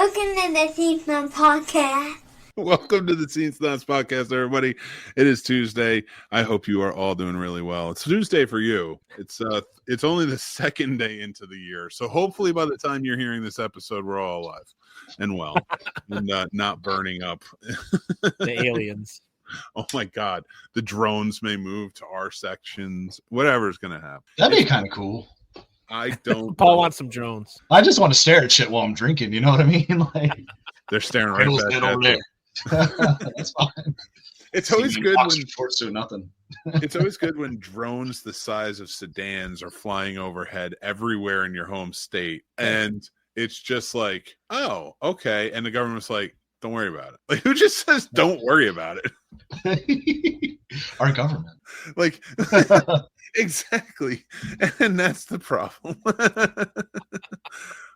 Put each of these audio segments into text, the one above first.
Welcome to the Snobs podcast. Welcome to the Snobs podcast, everybody. It is Tuesday. I hope you are all doing really well. It's Tuesday for you. It's only the second day into the year, so hopefully by the time you're hearing this episode, we're all alive and well and not burning up. The aliens. Oh my God, the drones may move to our sections. Whatever's gonna happen. That'd be kind of cool. I don't. Paul wants some drones. I just want to stare at shit while I'm drinking. You know what I mean? Like They're staring right back at you. That's fine. It's always good when shorts do nothing. It's always good when drones the size of sedans are flying overhead everywhere in your home state, and it's just like, oh, okay, and the government's like, don't worry about it. Like, who just says don't worry about it? Our government. Like, exactly, and that's the problem.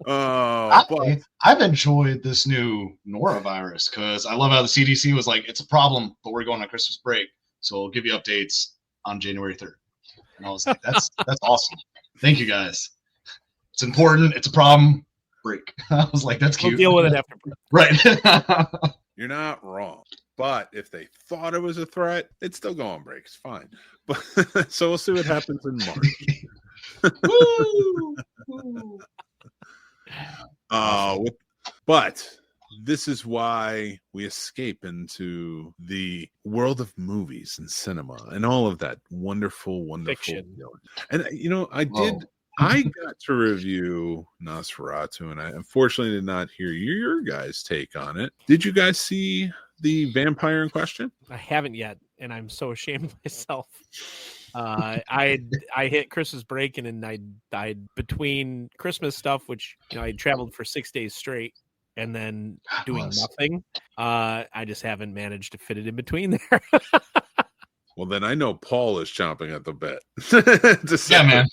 I've enjoyed this new norovirus because I love how the CDC was like, it's a problem, but we're going on Christmas break, so we'll give you updates on January 3rd. And I was like, that's awesome. Thank you guys. It's important. It's a problem. Break. I was like, that's cute. We'll deal with it after break. Right. You're not wrong. But if they thought it was a threat, it'd still go on break. It's fine. But so we'll see what happens in March. Woo! But this is why we escape into the world of movies and cinema and all of that wonderful Fiction. And I got to review Nosferatu, and I unfortunately did not hear your guys' take on it. Did you guys see the vampire in question? I haven't yet, and I'm so ashamed of myself. I hit Christmas break, and then I between Christmas stuff, which I traveled for 6 days straight, and then doing nothing. I just haven't managed to fit it in between there. Well, then I know Paul is chomping at the bit. Man.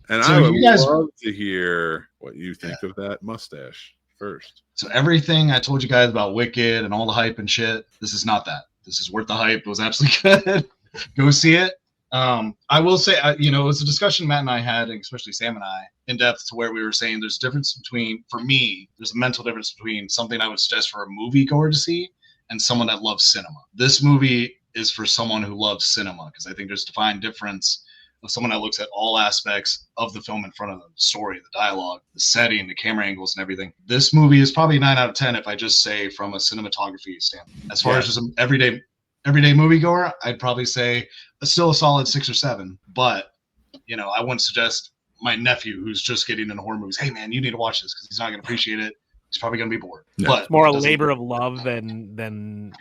And So I would you guys- love to hear what you think of that mustache first. So everything I told you guys about Wicked and all the hype and shit, this is not that. This is worth the hype. It was absolutely good. Go see it. I will say, it was a discussion Matt and I had, and especially Sam and I, in depth, to where we were saying there's a difference between, for me, there's a mental difference between something I would suggest for a moviegoer to see and someone that loves cinema. This movie is for someone who loves cinema, because I think there's a defined difference of someone that looks at all aspects of the film in front of them, the story, the dialogue, the setting, the camera angles, and everything. This movie is probably 9 out of 10 if I just say from a cinematography standpoint. As far as just an everyday moviegoer, I'd probably say still a solid 6 or 7. But, I wouldn't suggest my nephew who's just getting into horror movies, hey, man, you need to watch this because he's not going to appreciate it. He's probably going to be bored. Yeah. But It's more a labor of love than one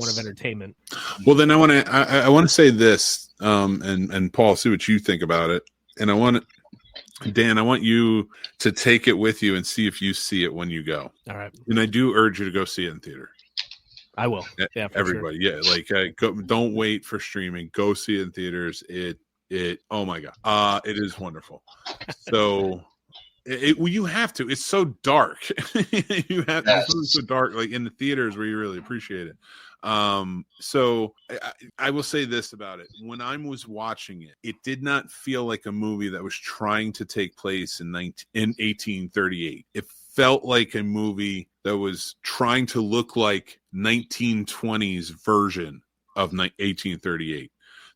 of entertainment. Well, then I want to say this, and Paul, see what you think about it. And Dan, I want you to take it with you and see if you see it when you go. All right. And I do urge you to go see it in theater. I will. Yeah, for everybody. Sure. Yeah, don't wait for streaming. Go see it in theaters. Oh my God, it is wonderful. So. You have to. It's so dark. You have to. It's so dark, like in the theaters where you really appreciate it. So I will say this about it. When I was watching it, it did not feel like a movie that was trying to take place in 1838. It felt like a movie that was trying to look like 1920s version of 1838.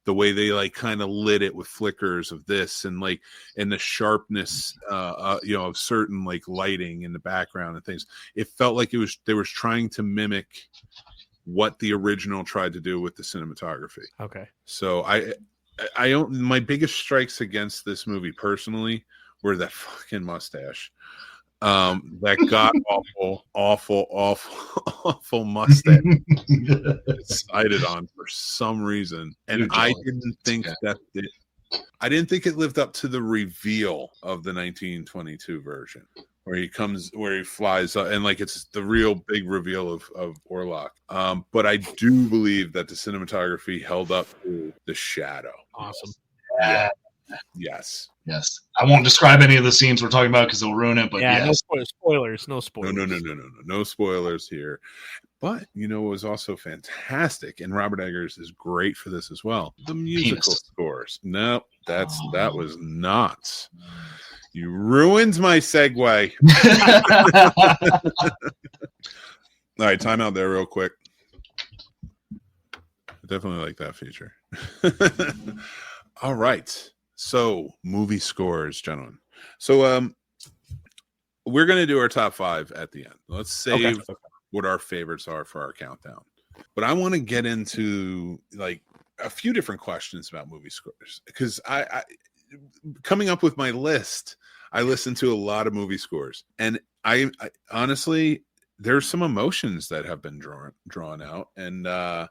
The way they kind of lit it with flickers of this and the sharpness, of certain lighting in the background and things. It felt like they were trying to mimic what the original tried to do with the cinematography. Okay. So my biggest strikes against this movie personally were that fucking mustache. That god awful mustache decided on for some reason, and I didn't think it lived up to the reveal of the 1922 version, where he flies up, and it's the real big reveal of Orlok. But I do believe that the cinematography held up to the shadow. Awesome. Yeah. Yes. I won't describe any of the scenes we're talking about because it'll ruin it. But no spoilers. No spoilers. No spoilers here. But what was also fantastic, and Robert Eggers is great for this as well. The musical scores. No, that was not. You ruined my segue. All right, time out there real quick. I definitely like that feature. All right. So, movie scores, gentlemen. So, we're going to do our top 5 at the end. Let's save what our favorites are for our countdown. But I want to get into like a few different questions about movie scores because I coming up with my list, I listened to a lot of movie scores, and I honestly, there's some emotions that have been drawn out, and I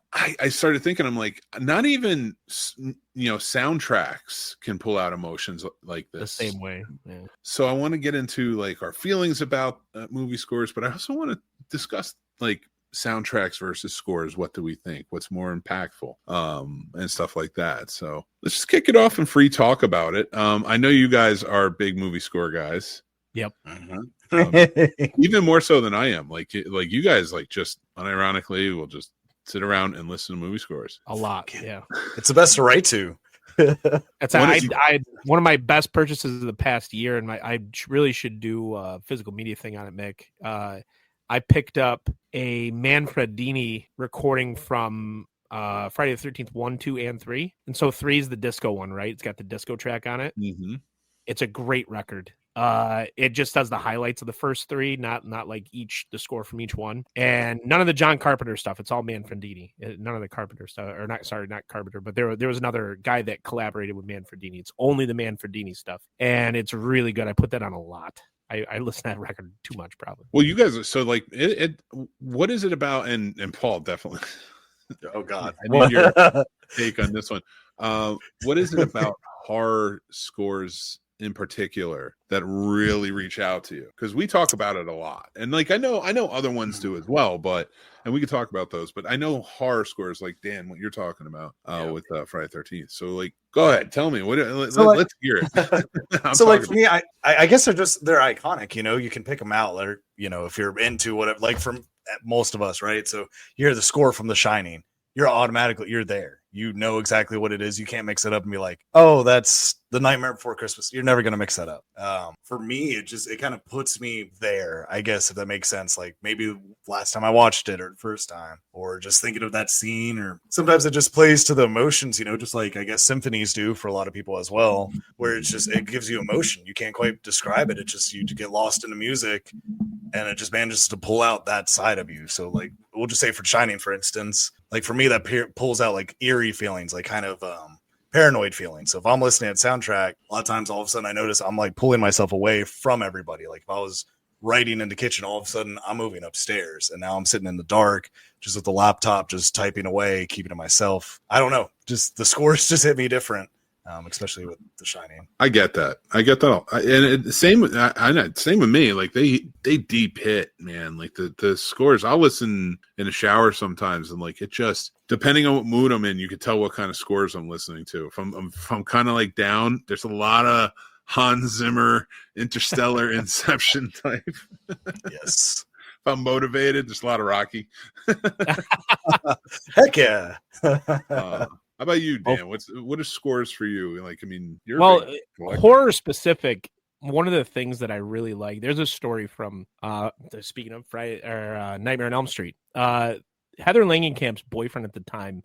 started thinking, I'm like, not even soundtracks can pull out emotions like this the same way. Yeah. So I want to get into like our feelings about movie scores, but I also want to discuss like soundtracks versus scores. What do we think? What's more impactful? And stuff like that. So let's just kick it off and free talk about it. I know you guys are big movie score guys. Yep. Even more so than I am. Like you guys, like just unironically will just sit around and listen to movie scores a lot. Yeah, it's the best to write to. That's I one of my best purchases of the past year, and I really should do a physical media thing on it, Mick. I picked up a Manfredini recording from Friday the 13th 1, 2, and 3, and so 3 is the disco one, right? It's got the disco track on it. Mm-hmm. It's a great record. It just does the highlights of the first 3, not like the score from each one, and none of the John Carpenter stuff. It's all Manfredini. None of the Carpenter stuff, or not Carpenter, but there was another guy that collaborated with Manfredini. It's only the Manfredini stuff, and it's really good. I put that on a lot. I listen to that record too much, probably. Well, you guys, so like, what is it about? And Paul, definitely. Oh God, I need your take on this one. What is it about horror scores in particular that really reach out to you? Because we talk about it a lot, and like I know other ones do as well, and we could talk about those, but I know horror scores like Dan, what you're talking about with Friday the 13th. So like, go ahead, tell me let's hear it. So like for me, I guess they're iconic. You can pick them out, or if you're into whatever, like from most of us, right? So you hear the score from The Shining, you're there. You know exactly what it is. You can't mix it up and be like, oh, that's The Nightmare Before Christmas. You're never going to mix that up. For me, it kind of puts me there, I guess, if that makes sense. Like maybe last time I watched it or the first time, or just thinking of that scene, or sometimes it just plays to the emotions, just like I guess symphonies do for a lot of people as well, where it gives you emotion. You can't quite describe it. It's just you get lost in the music, and it just manages to pull out that side of you. So like we'll just say for Shining, for instance, like for me that pulls out like eerie feelings, like kind of paranoid feelings. So if I'm listening at soundtrack, a lot of times all of a sudden I notice I'm like pulling myself away from everybody. Like if I was writing in the kitchen, all of a sudden I'm moving upstairs, and now I'm sitting in the dark just with the laptop, just typing away, keeping to myself. I don't know, just the scores just hit me different. Especially with The Shining. I get that. And same with me. Like they deep hit, man. Like the scores, I'll listen in the shower sometimes, and like it just, depending on what mood I'm in, you can tell what kind of scores I'm listening to. If I'm kind of like down, there's a lot of Hans Zimmer, Interstellar, Inception type. Yes. If I'm motivated, there's a lot of Rocky. Heck yeah. How about you, Dan? What are scores for you? Like, I mean, you're horror specific. One of the things that I really like, there's a story from speaking of Friday or Nightmare on Elm Street. Heather Langenkamp's boyfriend at the time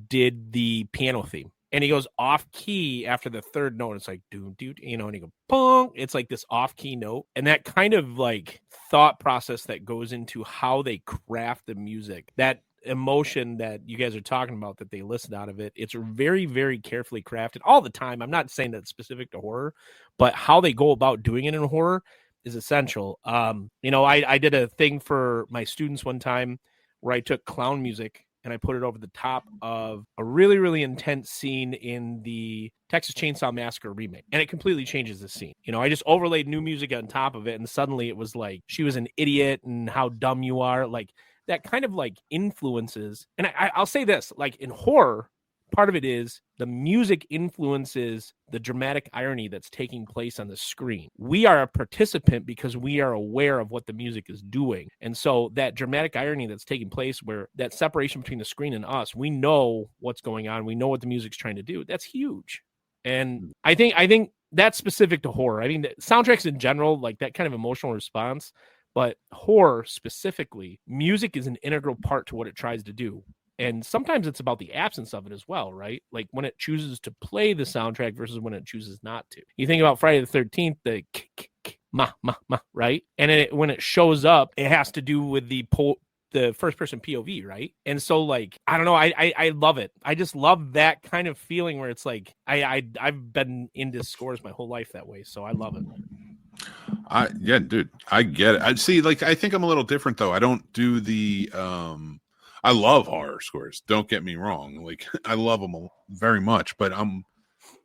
did the piano theme, and he goes off key after the third note. It's like dude, and he goes pong. It's like this off key note, and that kind of like thought process that goes into how they craft the music, that emotion that you guys are talking about that they listed out of it, it's very, very carefully crafted all the time. I'm not saying that's specific to horror, but how they go about doing it in horror is essential. I did a thing for my students one time where I took clown music and I put it over the top of a really, really intense scene in the Texas Chainsaw Massacre remake, and it completely changes the scene. I just overlaid new music on top of it, and suddenly it was like she was an idiot and how dumb you are. Like that kind of like influences, and I'll say this, like in horror, part of it is the music influences the dramatic irony that's taking place on the screen. We are a participant because we are aware of what the music is doing. And so that dramatic irony that's taking place, where that separation between the screen and us, we know what's going on. We know what the music's trying to do. That's huge. And I think that's specific to horror. I mean, the soundtracks in general, like that kind of emotional response, but horror specifically, music is an integral part to what it tries to do. And sometimes it's about the absence of it as well, right? Like when it chooses to play the soundtrack versus when it chooses not to. You think about Friday the 13th, the ma, right? And when it shows up, it has to do with the first person POV, right? And so like, I don't know, I love it. I just love that kind of feeling where it's like, I've been into scores my whole life that way. So I love it. Yeah, dude, I get it. I see, like, I think I'm a little different though. I don't do the, I love horror scores. Don't get me wrong. Like I love them very much, but I'm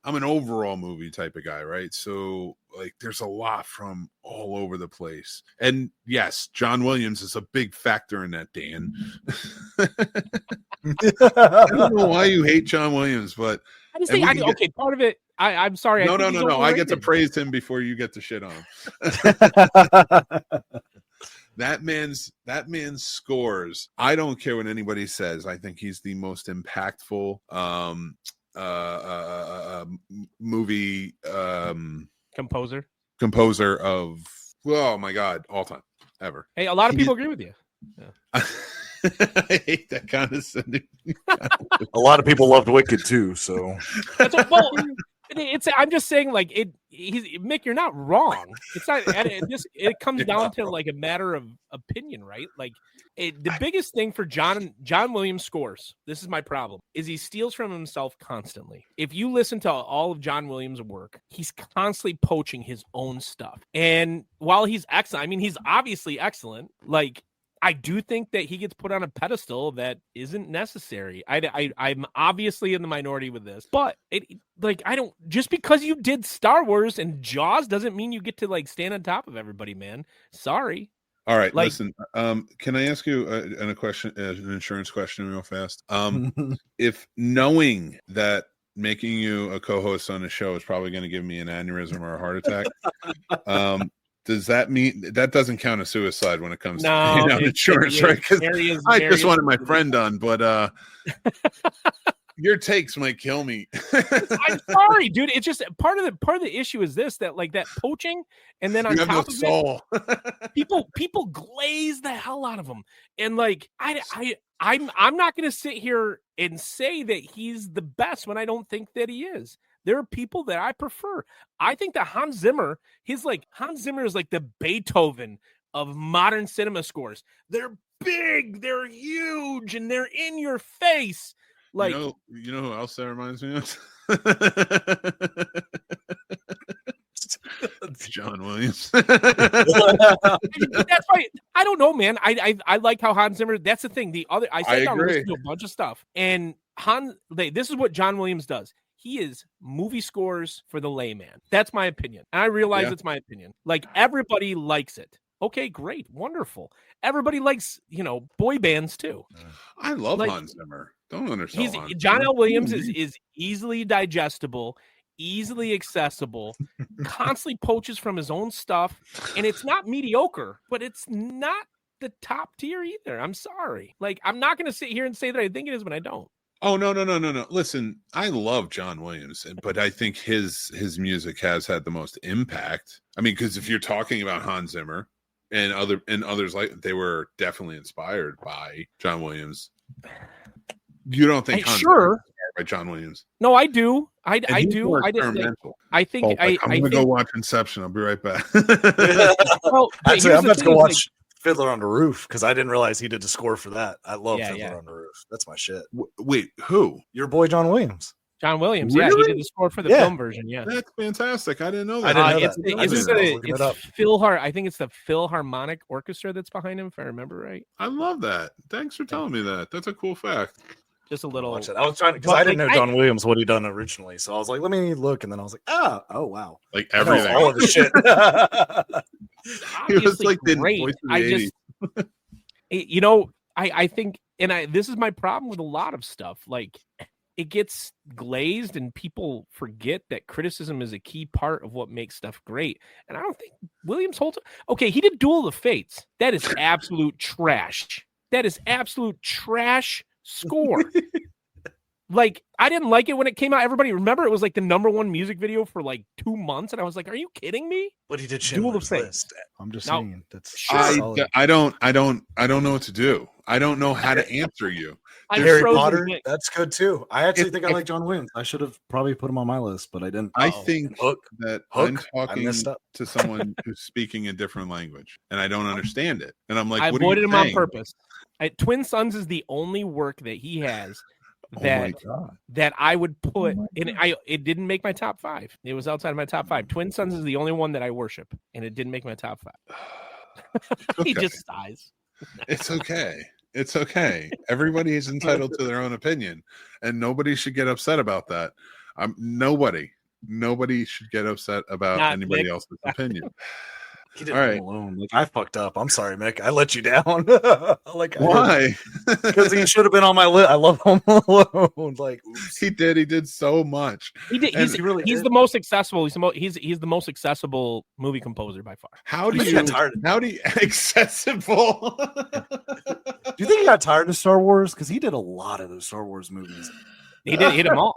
an overall movie type of guy, right? So like there's a lot from all over the place. And yes, John Williams is a big factor in that, Dan. I don't know why you hate John Williams, but I just think okay, part of it, I'm sorry. No. I get to praise him before you get to shit on him. That man's scores. I don't care what anybody says. I think he's the most impactful movie composer of, oh my god, all time ever. Hey, a lot of people agree with you. Yeah. I hate that condescending. A lot of people loved Wicked too, so I'm just saying, like Mick, you're not wrong. It's not. It comes down to like a matter of opinion, right? Like the biggest thing for John Williams scores. This is my problem: is he steals from himself constantly. If you listen to all of John Williams' work, he's constantly poaching his own stuff. And while he's excellent, I mean, he's obviously excellent. Like, I do think that he gets put on a pedestal that isn't necessary. I'm obviously in the minority with this, but I don't, just because you did Star Wars and Jaws doesn't mean you get to like stand on top of everybody, man. Sorry. All right, listen. Can I ask you an insurance question real fast? If knowing that making you a co-host on the show is probably going to give me an aneurysm or a heart attack, does that mean that doesn't count as suicide when it comes to insurance, right? Because I just wanted my friend on, but your takes might kill me. I'm sorry, dude. It's just part of the issue is this, that like that poaching, and then on top of soul. people glaze the hell out of them, and like I'm not going to sit here and say that he's the best when I don't think that he is. There are people that I prefer. I think that Hans Zimmer is like the Beethoven of modern cinema scores. They're big, they're huge, and they're in your face. Like, you know who else that reminds me of? John Williams. That's why I don't know, man. I like how Hans Zimmer. That's the thing. I sat down and listened to a bunch of stuff, and this is what John Williams does. He is movie scores for the layman. That's my opinion. And I realize it's my opinion. Like, everybody likes it. Okay, great. Wonderful. Everybody likes, boy bands too. I love Hans Zimmer. Don't understand. John L. Williams is easily digestible, easily accessible, constantly poaches from his own stuff. And it's not mediocre, but it's not the top tier either. I'm sorry. Like, I'm not going to sit here and say that I think it is when I don't. Oh, no. Listen, I love John Williams, but I think his music has had the most impact. I mean, because if you're talking about Hans Zimmer and others, like, they were definitely inspired by John Williams. You don't think Hans Zimmer was inspired by John Williams? No, I do. I do. I think I'm gonna go watch Inception. I'll be right back. Well, actually, I'm about to go watch Fiddler on the Roof because I didn't realize he did the score for that. I love Fiddler on the Roof. That's my shit. Wait, who? Your boy John Williams. John Williams, really? Yeah, he did the score for the film version. Yeah, that's fantastic. I didn't know that. I didn't know that. It's I think it's the Philharmonic Orchestra that's behind him, if I remember right. I love that. Thanks for telling me that. That's a cool fact. Just a little. I was trying to, because I didn't know John Williams what he'd done originally, so I was like, let me look, and then I was like, oh wow, like everything, all of the shit. He was like the voice of the 80s. I think, and this is my problem with a lot of stuff. Like, it gets glazed, and people forget that criticism is a key part of what makes stuff great. And I don't think Williams holds. Okay, he did Duel of the Fates. That is absolute trash. That is absolute trash score. like I didn't like it when it came out. Everybody remember it was like the #1 music video for like 2 months, and I was like, "Are you kidding me?" But he did Duel of Schindler's Fate. List. I'm just No, saying that's sure. solid. I don't know what to do. I don't know how to answer you. I'm Harry frozen Potter, Mick. that's good too. I actually think I if- like John Williams. I should have probably put him on my list, but I didn't. I Uh-oh. think Hook. that Hook? I'm I talking messed up. to someone who's speaking a different language, and I don't understand it. And I'm like, I what are you avoided him on saying? purpose. Twin Sons is the only work that he has Oh that my God. that I would put in. It didn't make my top 5. It was outside of my top 5. Twin Sons is the only one that I worship, and it didn't make my top 5. He Okay. just sighs. It's okay. It's okay. Everybody is entitled to their own opinion, and nobody should get upset about that. Nobody should get upset about Not anybody Mick. else's opinion. He didn't All leave right. him alone. Like I fucked up. I'm sorry, Mick. I let you down. Why? Because he should have been on my list. I love Home Alone. Like oops. He did so much. He did. And He's the most accessible. He's the most accessible movie composer by far. How do I you got tired. accessible? Do you think he got tired of Star Wars? Because he did a lot of those Star Wars movies. He did hit them all.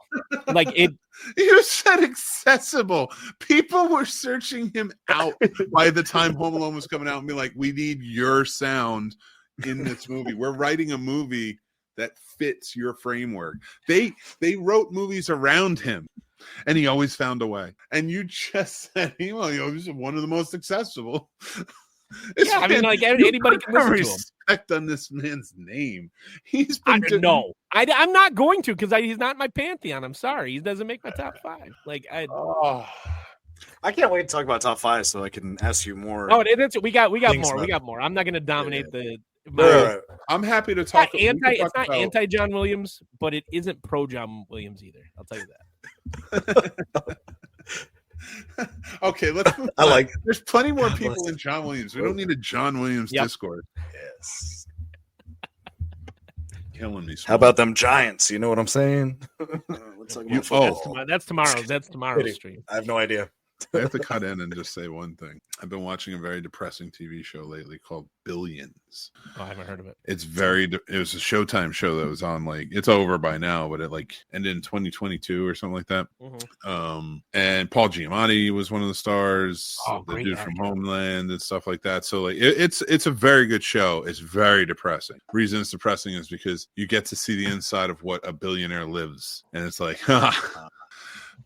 Like it. You said accessible. People were searching him out by the time Home Alone was coming out and be like, we need your sound in this movie. We're writing a movie that fits your framework. They wrote movies around him, and he always found a way. And you just said he was one of the most accessible. Yeah, I mean, like anybody can listen to him. Respect on this man's name. He's been No, I'm not going to because he's not in my pantheon. I'm sorry, he doesn't make my top 5. Like I can't wait to talk about top 5 so I can ask you more. Oh, we got Things more. about We got more. I'm not going to dominate the. Right. I'm happy to It's talk. not anti John Williams, but it isn't pro John Williams either. I'll tell you that. Okay, let's move I on. like. There's plenty more people than John Williams. We don't need a John Williams Discord. Yes. Killing me. How about them Giants? You know what I'm saying? Let's talk about football. That's tomorrow. That's tomorrow's stream. I have no idea. I have to cut in and just say one thing. I've been watching a very depressing TV show lately called Billions. Oh, I haven't heard of it. It was a Showtime show that was on, like, it's over by now, but it like ended in 2022 or something like that. Mm-hmm. And Paul Giamatti was one of the stars, the great dude from actor. Homeland and stuff like that. So like it's a very good show. It's very depressing. Reason it's depressing is because you get to see the inside of what a billionaire lives, and it's like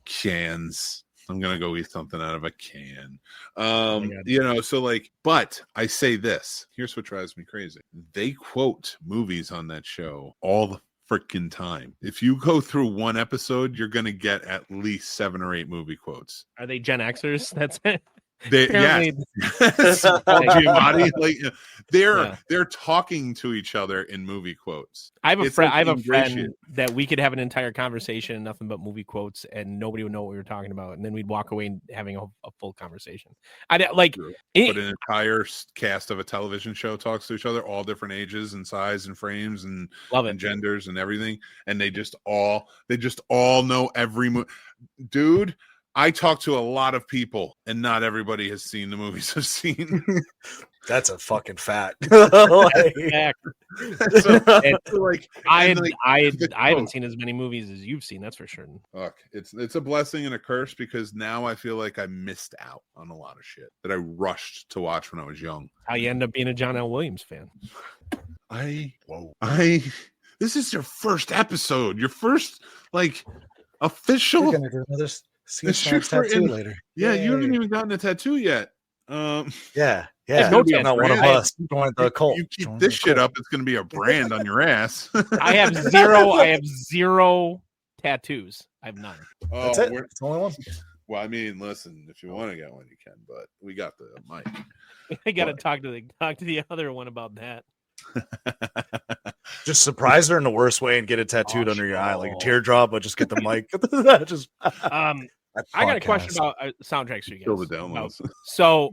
cans. I'm gonna go eat something out of a can. So like, but I say this. Here's what drives me crazy. They quote movies on that show all the freaking time. If you go through one episode, you're gonna get at least 7 or 8 movie quotes. Are they Gen Xers? That's it. Yes. Paul Giamatti, like they're talking to each other in movie quotes. I have a It's friend. like I have a ingratiate. friend that we could have an entire conversation and nothing but movie quotes, and nobody would know what we were talking about, and then we'd walk away and having a full conversation. I like, But an entire cast of a television show talks to each other, all different ages and size and frames and love and it. genders and everything, and they just all know every movie. Dude, I talk to a lot of people, and not everybody has seen the movies I've seen. That's a fucking fact. I I haven't seen as many movies as you've seen. That's for sure. Look, it's a blessing and a curse because now I feel like I missed out on a lot of shit that I rushed to watch when I was young. How you end up being a John L. Williams fan? This is your first episode, your first like official. We're gonna do another shoot for tattoo later. Yeah, you haven't even gotten a tattoo yet. Yeah. no You're not one of brand. us. Join the cult. You keep Join this the shit cult. up, it's going to be a brand on your ass. I have zero tattoos. I have none. That's it. It's the only one. Well, I mean, listen, if you want to get one, you can, but we got the mic. I got to talk to the other one about that. Just surprise her in the worst way and get it tattooed under your eye like a teardrop, but just get the mic. Just I got a question about soundtracks for you Kill the guys. downloads. So,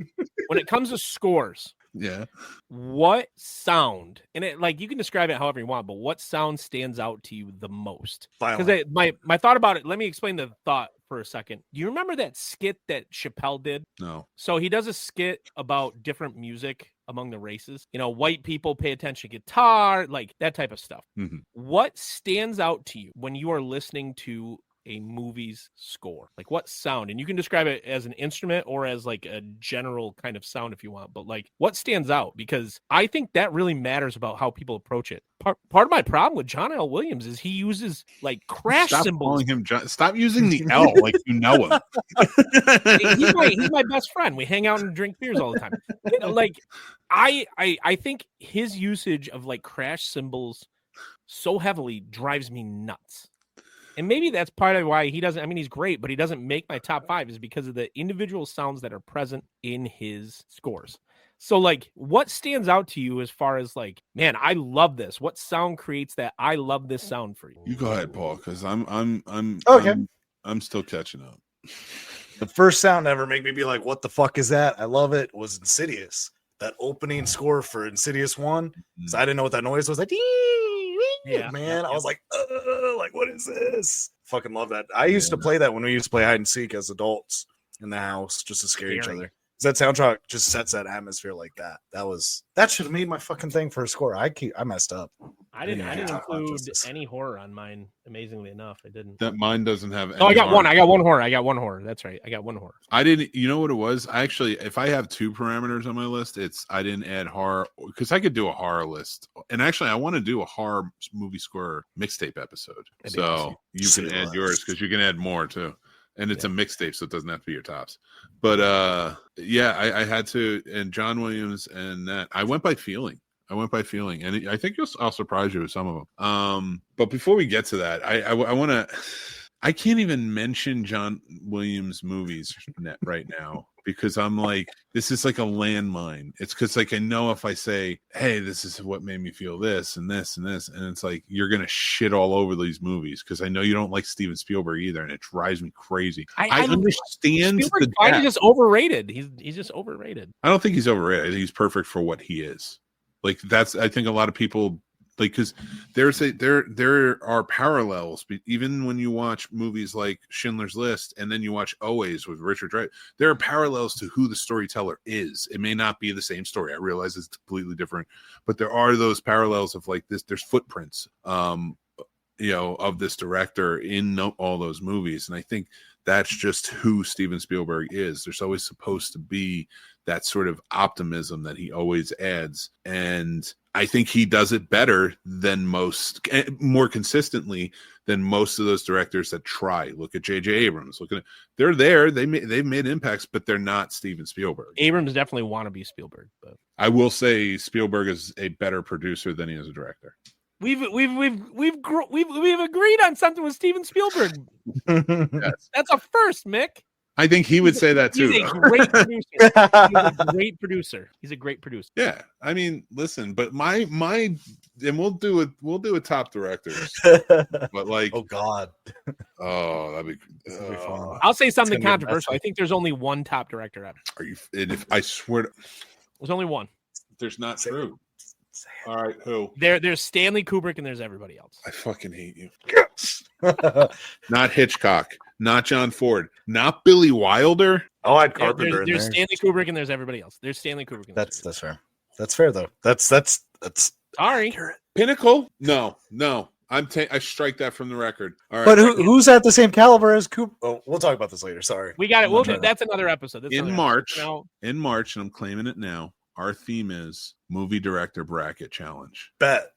when it comes to scores, Yeah. what sound, and it, like you can describe it however you want, but what sound stands out to you the most? Because my thought about it, let me explain the thought for a second. Do you remember that skit that Chappelle did? No. So he does a skit about different music among the races. You know, white people pay attention to guitar, like that type of stuff. Mhm. What stands out to you when you are listening to a movie's score? Like what sound? And you can describe it as an instrument or as like a general kind of sound if you want, but like what stands out? Because I think that really matters about how people approach it. Part of my problem with John L. Williams is he uses like crash Stop cymbals. calling him John. Stop using the L like you know him. He's my best friend. We hang out and drink beers all the time. Like I think his usage of like crash cymbals so heavily drives me nuts. And maybe that's part of why he doesn't, I mean, he's great, but he doesn't make my top 5 is because of the individual sounds that are present in his scores. So like what stands out to you as far as like, man, I love this. What sound creates that I love this sound for you? You go ahead, Paul, because I'm Okay. I'm still catching up. The first sound ever make me be like, what the fuck is that? I love it. Was Insidious. That opening score for Insidious 1. So I didn't know what that noise was. Like, Yeah, man. I was like, what is this? Fucking love that. I used to play that when we used to play hide and seek as adults in the house just to scare each other. That soundtrack just sets that atmosphere like that. That should have made my fucking thing for a score. I messed up. I didn't include any horror on mine. Amazingly enough, I didn't. That mine doesn't have. Oh, I got horror. one. I got one horror. That's right. I got one horror. I didn't. You know what it was? I actually, if I have 2 parameters on my list, it's I didn't add horror because I could do a horror list. And actually, I want to do a horror movie score mixtape episode. So you can add yours because you can add more too. And it's a mixtape, so it doesn't have to be your tops. But yeah, I had to. And John Williams and that I went by feeling. And I think I'll surprise you with some of them. But before we get to that, I want to. I can't even mention John Williams movies right now because I'm like, this is like a landmine. It's because like I know if I say, hey, this is what made me feel this and this and this, and it's like you're gonna shit all over these movies because I know you don't like Steven Spielberg either, and it drives me crazy. I understand Spielberg is just overrated. He's just overrated. I don't think he's overrated. I think he's perfect for what he is. Like that's I think a lot of people. Like, because there are parallels, but even when you watch movies like Schindler's List and then you watch Always with Richard Dreyfuss, there are parallels to who the storyteller is. It may not be the same story. I realize it's completely different, but there are those parallels of like this. There's footprints, of this director in all those movies, and I think that's just who Steven Spielberg is. There's always supposed to be that sort of optimism that he always adds, and I think he does it better than most, more consistently than most of those directors that try. Look at J.J. Abrams. They're there. They've made impacts, but they're not Steven Spielberg. Abrams definitely want to be Spielberg, but I will say Spielberg is a better producer than he is a director. We've agreed on something with Steven Spielberg. Yes. That's a first, Mick. I think he would say that too. He's a great producer. He's a great producer. Yeah, I mean, listen, but my, and we'll do a top directors, but like, oh god, that'd be fun. I'll say something controversial. I think there's only one top director ever. Are you? And if I swear, there's only one. There's not true. All right, who? There's Stanley Kubrick and there's everybody else. I fucking hate you. Not Hitchcock, not John Ford, not Billy Wilder. Oh, I'd Carpenter. There's Stanley Kubrick and there's everybody else. There's Stanley Kubrick. And that's fair. That's fair though. That's sorry. Pinnacle? No. I strike that from the record. All right. But who's at the same caliber as Kubrick? Oh, we'll talk about this later. Sorry. We got it. That's another episode. In March, and I'm claiming it now. Our theme is movie director bracket challenge. Bet.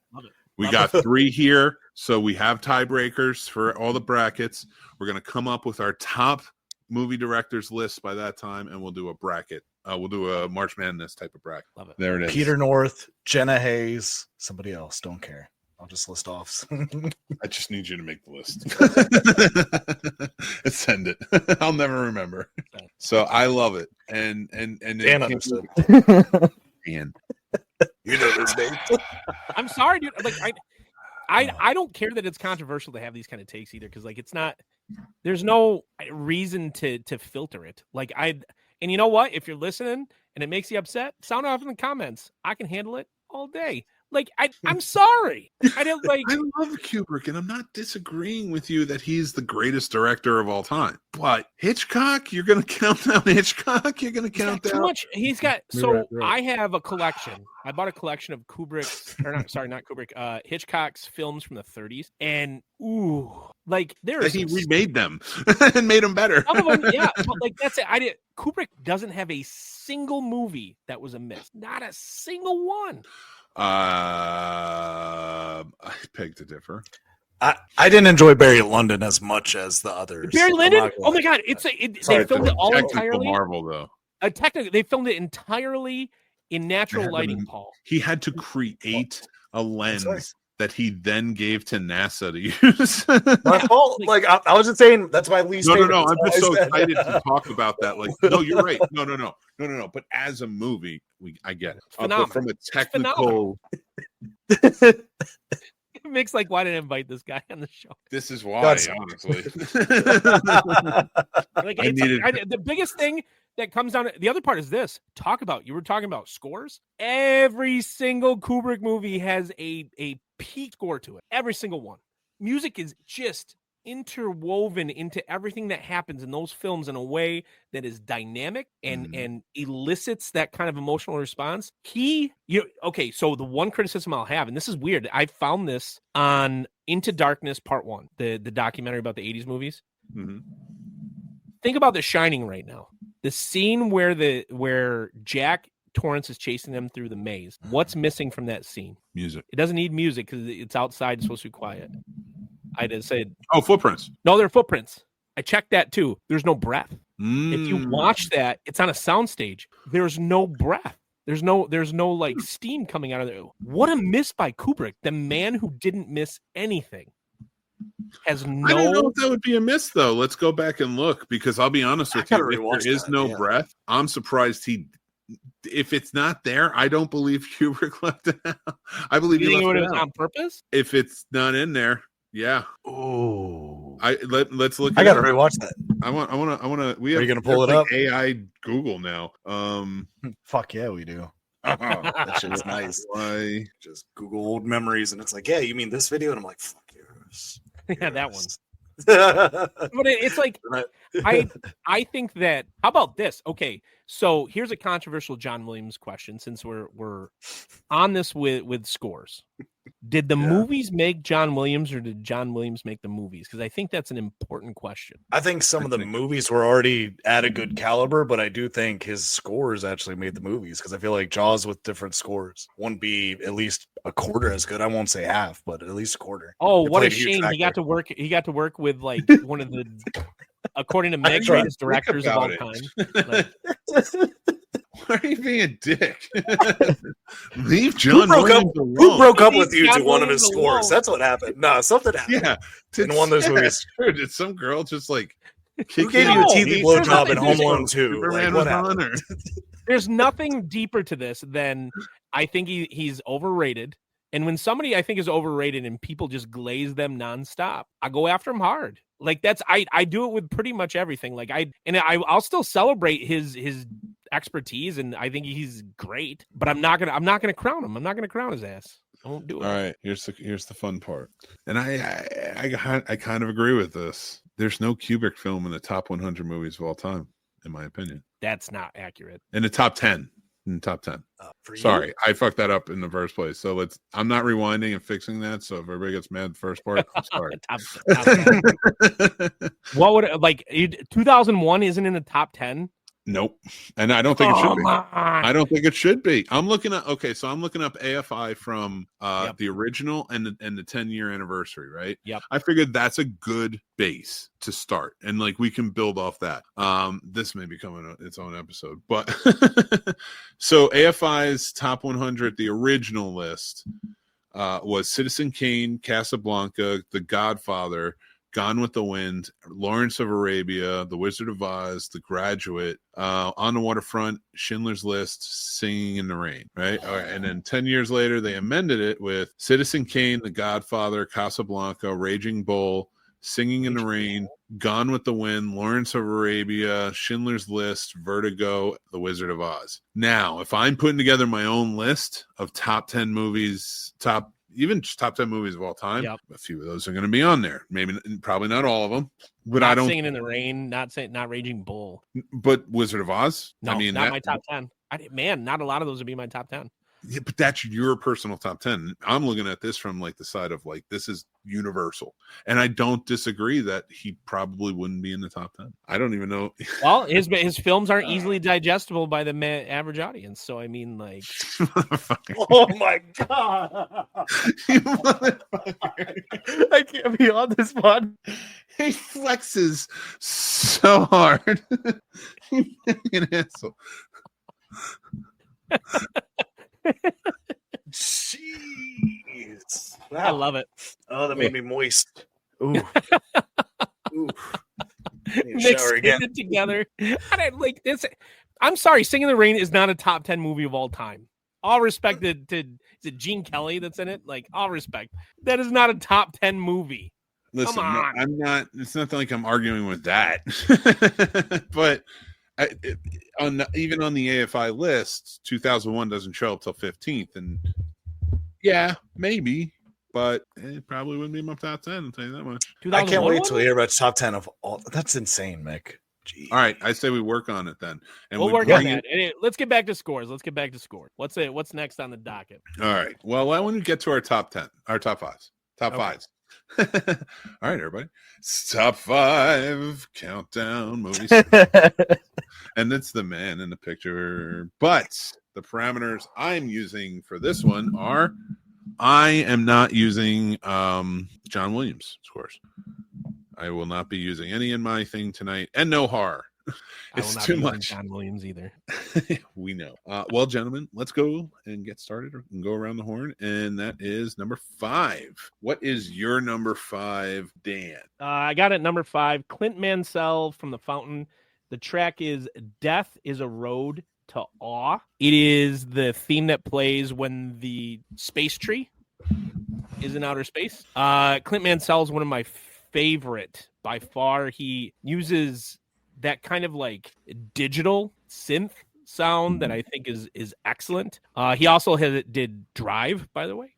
We got 3 here, so we have tiebreakers for all the brackets. We're going to come up with our top movie directors list by that time, and we'll do a bracket. We'll do a March Madness type of bracket. Love it. There it is. Peter North, Jenna Hayes, somebody else. Don't care. I'll just list off. I just need you to make the list. And send it. I'll never remember. So I love it. And Dan understood. Dan. You know his name. I'm sorry, dude. Like I don't care that it's controversial to have these kind of takes either, because like it's not. There's no reason to filter it. Like and you know what? If you're listening and it makes you upset, sound off in the comments. I can handle it all day. Like I'm sorry. I didn't like. I love Kubrick, and I'm not disagreeing with you that he's the greatest director of all time. But Hitchcock, you're going to count down Hitchcock. You're going to count too down much. He's got. You're So right, you're right. I have a collection. I bought a collection of Kubrick's, or not. Sorry, not Kubrick. Hitchcock's films from the 30s, and ooh, like there that is he remade them and made them better. some of them, yeah. But like that's it. Kubrick doesn't have a single movie that was a miss. Not a single one. I beg to differ. I didn't enjoy Barry Lyndon as much as the others. Barry I'm Lyndon. not gonna Oh my lie. god! Sorry, They filmed it all Technical entirely. marvel, though. Technically, they filmed it entirely in natural had lighting. them- Paul. He had to create a lens sorry. that he then gave to NASA to use. My fault. Like I was just saying, that's my least. No. favorite. I'm That's just all so I said. excited to talk about that. Like, no, you're right. No. But as a movie, I get it. But from a technical, Mick's like, why did I invite this guy on the show? this is why, That's- honestly. Like, the biggest thing that comes down. The other part is this. You were talking about scores. Every single Kubrick movie has a peak score to it. Every single one. Music is just interwoven into everything that happens in those films in a way that is dynamic and elicits that kind of emotional response. Okay, so the one criticism I'll have, and this is weird, I found this on Into Darkness Part 1, the documentary about the 80s movies. Mhm. Think about The Shining right now. The scene where Jack Torrance is chasing them through the maze. What's missing from that scene? Music. It doesn't need music because it's outside. It's supposed to be quiet. I did say Oh, footprints. no. They're footprints. I checked that too. There's no breath. If Mm. you watch that, it's on a soundstage. There's no breath. There's no like steam coming out of there. What a miss by Kubrick, the man who didn't miss anything. Has I don't know no. if that would be a miss, though. Let's go back and look, because I'll be honest with gotta you. If rewatch there is that, no yeah. breath, I'm surprised if it's not there, I don't believe Kubrick left it out. I believe You he think it left would it have out. on purpose? If it's not in there, yeah. Oh, Let's look. I it gotta up. rewatch that. I want to. We Are have. you gonna pull it like up? AI Google now. Fuck yeah, we do. That shit's nice. Why? Just Google old memories, and it's like, yeah, you mean this video? And I'm like, fuck yours. Yeah, that one. one. But it's like I think that. How about this? Okay, so here's a controversial John Williams question. Since we're on this with scores, did the movies make John Williams, or did John Williams make the movies? Because I think that's an important question. I think some of the movies were already at a good caliber, but I do think his scores actually made the movies, because I feel like Jaws with different scores wouldn't be at least a quarter as good. I won't say half, but at least a quarter. Oh, It what a played a huge shame! He got factor. to work. He got to work with like one of the, according to I Meg, didn't greatest even directors think of all about time. Like, Why are you being a dick? Leave John broke Williams Who alone. broke up Leave with you John to one of his Williams scores? alone. That's what happened. No, something happened. Yeah, In one of those movies. sure. Did some girl just like Who gave you a No, TV there's blowjob nothing in Home to Alone it. 2? Superman Like, what was happened? on her. there's nothing deeper to this than I think he's overrated. And when somebody I think is overrated and people just glaze them nonstop, I go after him hard. Like that's I do it with pretty much everything. Like I'll still celebrate his expertise, and I think he's great. But I'm not gonna crown him. I'm not gonna crown his ass. I won't do it. All right, here's the fun part, and I kind of agree with this. There's no Kubrick film in the top 100 movies of all time, in my opinion. That's not accurate. In the top 10. In the top 10. For you? Sorry, I fucked that up in the first place. So I'm not rewinding and fixing that. So if everybody gets mad at the first part, I'm sorry. Top 10. What would 2001 isn't in the top 10? Nope. And I don't think it should be. Come on. I don't think it should be. I'm looking up AFI from the original and the 10-year anniversary, right? Yep. I figured that's a good base to start, and like we can build off that. This may become its own episode, but so AFI's top 100, the original list was Citizen Kane, Casablanca, The Godfather, Gone with the Wind, Lawrence of Arabia, The Wizard of Oz, The Graduate, On the Waterfront, Schindler's List, Singing in the Rain, right? All right. And then 10 years later, they amended it with Citizen Kane, The Godfather, Casablanca, Raging Bull, Singing in the Rain, Gone with the Wind, Lawrence of Arabia, Schindler's List, Vertigo, The Wizard of Oz. Now, if I'm putting together my own list of top 10 movies, even just top 10 movies of all time, a few of those are going to be on there. Probably not all of them. But not I don't. Singing in the Rain, not Raging Bull. But Wizard of Oz? No, not my top 10. Not a lot of those would be my top 10. Yeah, but that's your personal top 10. I'm looking at this from like the side of like, this is universal. And I don't disagree that he probably wouldn't be in the top 10. I don't even know. Well, his films aren't easily digestible by the average audience. So, I mean, like. Oh, my God. I can't be on this one. He flexes so hard. You fucking asshole. Jeez. Wow. I love it. Oh, that made me moist. Ooh. Ooh. Mixing it together. I didn't like this. I'm sorry, Singing in the Rain is not a top 10 movie of all time. All respect to is it Gene Kelly that's in it? Like, all respect. That is not a top 10 movie. Listen, Come on. I'm not. It's not like I'm arguing with that. But even on the AFI list, 2001 doesn't show up till 15th, and yeah, maybe, but it probably wouldn't be my top 10. I'll tell you that much. I can't wait till we hear about top 10 of all. That's insane, Mick. Jeez. All right, I say we work on it then, and we'll work on that. And let's get back to scores. What's next on the docket? All right. Well, why don't we get to our top 10, our top fives, fives. All right, everybody. Top 5 countdown movies. And it's the man in the picture. But the parameters I'm using for this one are I am not using John Williams scores. I will not be using any in my thing tonight, and no horror. It's too much. John Williams either. We know. Well, gentlemen, let's go and get started and go around the horn. And that is number 5. What is your number 5, Dan? I got it number 5. Clint Mansell from The Fountain. The track is Death is a Road to Awe. It is the theme that plays when the space tree is in outer space. Clint Mansell is one of my favorite by far. He uses that kind of like digital synth sound that I think is excellent. He also did Drive, by the way.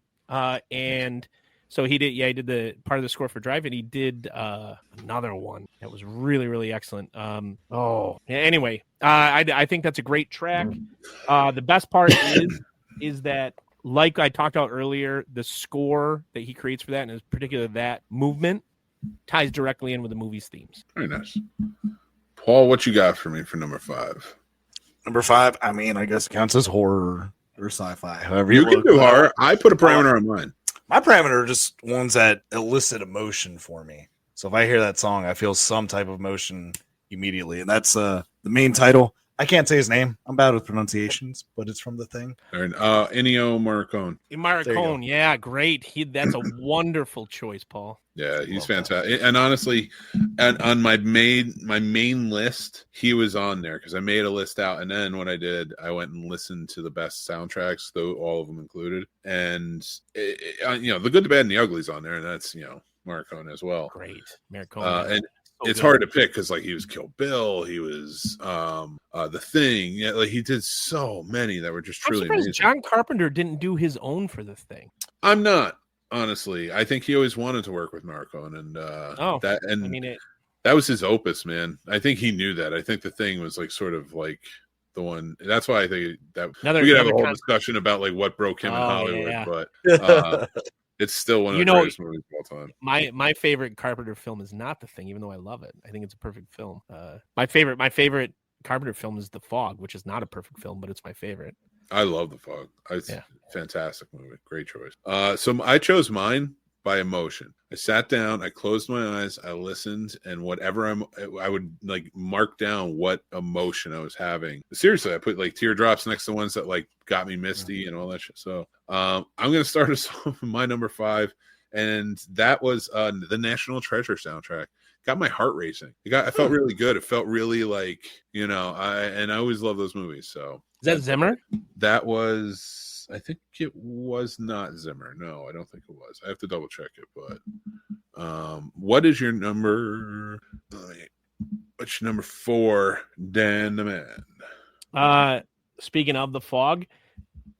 And so he did the part of the score for Drive, and he did another one that was really, really excellent. Anyway, I think that's a great track. The best part is that, like I talked about earlier, the score that he creates for that, and in particular that movement, ties directly in with the movie's themes. Very nice. Paul, what you got for me for number 5? Number 5, I mean, I guess counts as horror or sci-fi. However you can do horror. I put a parameter on mine. My parameter are just ones that elicit emotion for me. So if I hear that song, I feel some type of emotion immediately, and that's the main title. I can't say his name. I'm bad with pronunciations, but it's from The Thing. All right, Ennio Morricone. Morricone, yeah, great. That's a wonderful choice, Paul. Yeah, he's fantastic. And honestly, on my main list, he was on there because I made a list out, and then what I did, I went and listened to the best soundtracks, though all of them included, and the good, the bad, and the ugly's on there, and that's Morricone as well. Great, Morricone. And it's hard to pick because like he was Kill Bill, he was The Thing. Yeah, like he did so many that were just truly amazing. John Carpenter didn't do his own for The Thing. I'm not, honestly. I think he always wanted to work with Morricone, and that was his opus, man. I think he knew that. I think The Thing was like sort of like the one. That's why I think that we could have a whole discussion about like what broke him in Hollywood, but it's still one of the greatest movies of all time. My favorite Carpenter film is not The Thing, even though I love it. I think it's a perfect film. My favorite Carpenter film is The Fog, which is not a perfect film, but it's my favorite. I love The Fog. It's a fantastic movie. Great choice. So I chose mine by emotion. I sat down, I closed my eyes, I listened, and whatever I would like mark down what emotion I was having. Seriously, I put like teardrops next to ones that like got me misty and all that shit. So I'm gonna start us off with my number 5, and that was the National Treasure soundtrack. Got my heart racing. I felt really good. It felt really like I always love those movies. So is that Zimmer? That was. I think it was not Zimmer. No, I don't think it was. I have to double check it, but What is your number? What's your number 4, Dan the Man? Speaking of the fog,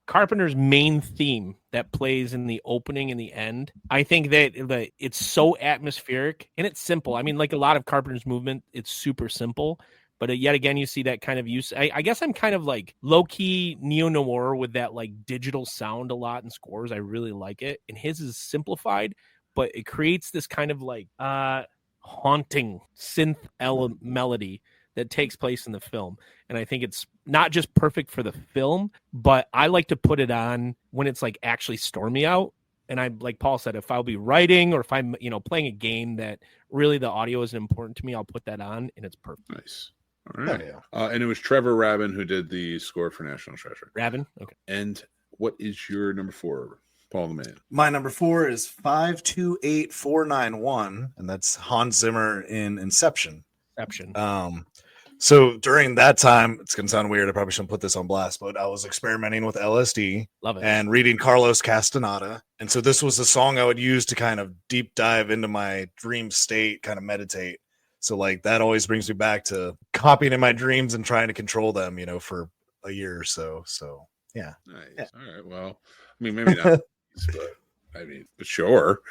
Carpenter's main theme that plays in the opening and the end, I think that it's so atmospheric and it's simple. I mean, like a lot of Carpenter's movement, it's super simple, but yet again, you see that kind of use. I guess I'm kind of like low-key neo-noir with that like digital sound a lot in scores. I really like it. And his is simplified, but it creates this kind of like haunting synth melody that takes place in the film. And I think it's not just perfect for the film, but I like to put it on when it's like actually stormy out. And I, like Paul said, if I'll be writing or if I'm, playing a game that really the audio isn't important to me, I'll put that on and it's perfect. Nice. All right. Oh, And it was Trevor Rabin who did the score for National Treasure. Rabin? Okay. And what is your number 4, Paul the Man? My number 4 is 528491, and that's Hans Zimmer in Inception. So during that time, it's gonna sound weird. I probably shouldn't put this on blast, but I was experimenting with LSD, Love it, and reading Carlos Castaneda. And so this was the song I would use to kind of deep dive into my dream state, kind of meditate. So like that always brings me back to copying in my dreams and trying to control them, for a year or so. So yeah. Nice. Yeah. All right. Well, I mean, maybe not, but sure.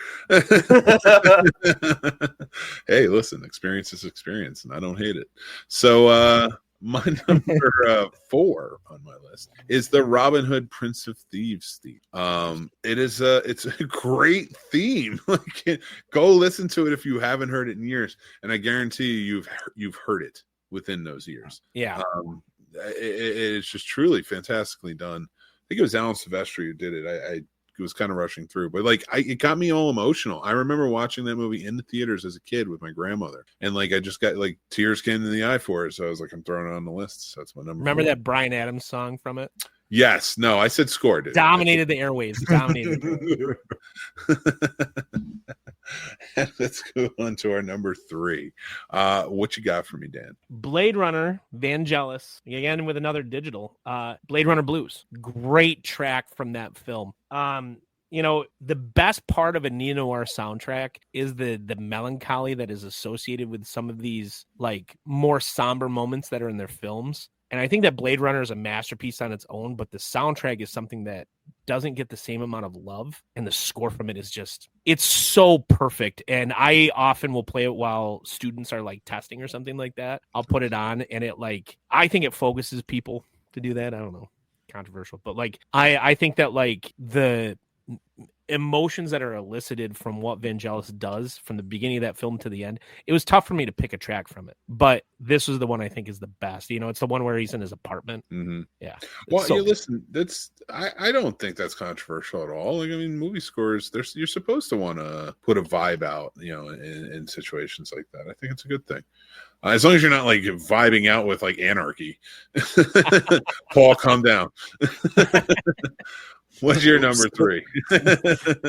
Hey, listen, experience is experience, and I don't hate it. So, my number 4 on my list is the Robin Hood Prince of Thieves theme. It's a great theme. Like, go listen to it if you haven't heard it in years, and I guarantee you've heard it within those years. Yeah. It's just truly fantastically done. I think it was Alan Silvestri who did it. I was kind of rushing through, but it got me all emotional. I remember watching that movie in the theaters as a kid with my grandmother, and I just got tears came in the eye for it. So I was like, I'm throwing it on the list. So that's my number. Remember 4. that Bryan Adams song from it? Yes. No, I said score. Dominated the airwaves. Dominated. Let's go on to our number 3. What you got for me, Dan? Blade Runner, Vangelis, again with another digital. Blade Runner Blues, great track from that film. The best part of a neo-noir soundtrack is the melancholy that is associated with some of these more somber moments that are in their films. And I think that Blade Runner is a masterpiece on its own, but the soundtrack is something that doesn't get the same amount of love. And the score from it is it's so perfect. And I often will play it while students are testing or something like that. I'll put it on and I think it focuses people to do that. I don't know, controversial, but I think that the emotions that are elicited from what Vangelis does from the beginning of that film to the end, it was tough for me to pick a track from it, but this is the one I think is the best. It's the one where he's in his apartment. Mm-hmm. Yeah. Well, listen, I don't think that's controversial at all. Movie scores, you're supposed to want to put a vibe out, in situations like that. I think it's a good thing. As long as you're not vibing out with anarchy. Paul, calm down. What's your number 3?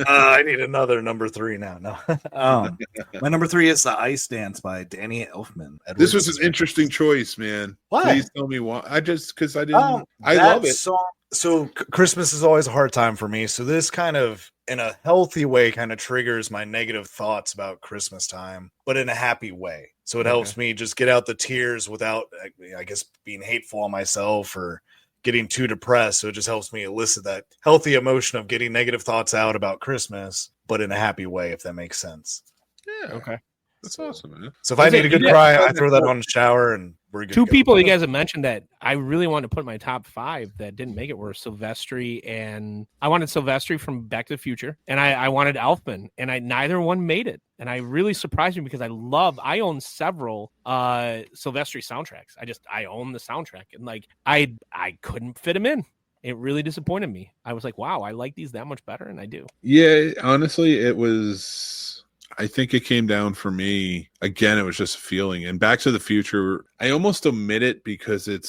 I need another number 3 now. No, my number 3 is The Ice Dance by Danny Elfman. This was an interesting choice, man. Why? Please tell me why. Because I didn't. I love it. So Christmas is always a hard time for me. So this kind of, in a healthy way, kind of triggers my negative thoughts about Christmas time, but in a happy way. So it helps me just get out the tears without, I guess, being hateful on myself or getting too depressed. So it just helps me elicit that healthy emotion of getting negative thoughts out about Christmas, but in a happy way, if that makes sense. Yeah. Okay. That's awesome, man. So if I need a good cry, I throw that on the shower and we're good. 2 people you guys have mentioned that I really wanted to put in my top 5 that didn't make it were Silvestri, and I wanted Silvestri from Back to the Future, and I wanted Elfman, and neither one made it. And I really surprised me because I own several Silvestri soundtracks. I own the soundtrack, and I couldn't fit them in. It really disappointed me. I was like, wow, I like these that much better, and I do. Yeah, honestly, I think it came down for me. Again, it was just a feeling. And Back to the Future, I almost omit it because it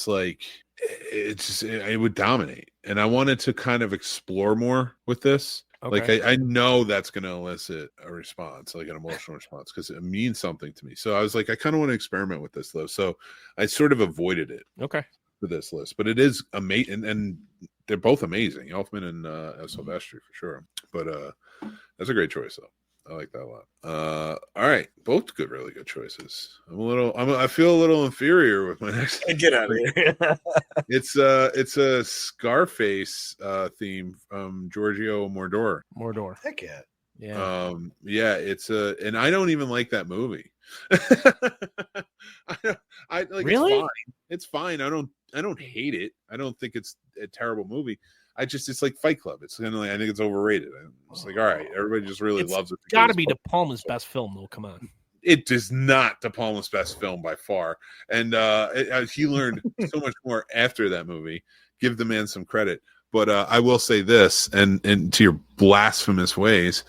would dominate. And I wanted to kind of explore more with this. Okay. I know that's going to elicit a response, an emotional response, because it means something to me. So I was I kind of want to experiment with this, though. So I sort of avoided it. Okay. For this list. But it is amazing. And they're both amazing, Elfman and Silvestri, for sure. But that's a great choice, though. I like that a lot. All right, both good, really good choices. I feel a little inferior with my next. Get out of here. It's a Scarface theme from Giorgio Mordor. Heck yeah. Yeah. Yeah, and I don't even like that movie. I like Really? it's fine. I don't hate it. I don't think it's a terrible movie. It's like Fight Club. It's kind of like, I think it's overrated. It's like, all right, everybody just really It's loves it. Got to be De Palma's best film, though. Come on. It is not De Palma's best film by far, and he learned so much more after that movie. Give the man some credit. But I will say this, and to your blasphemous ways,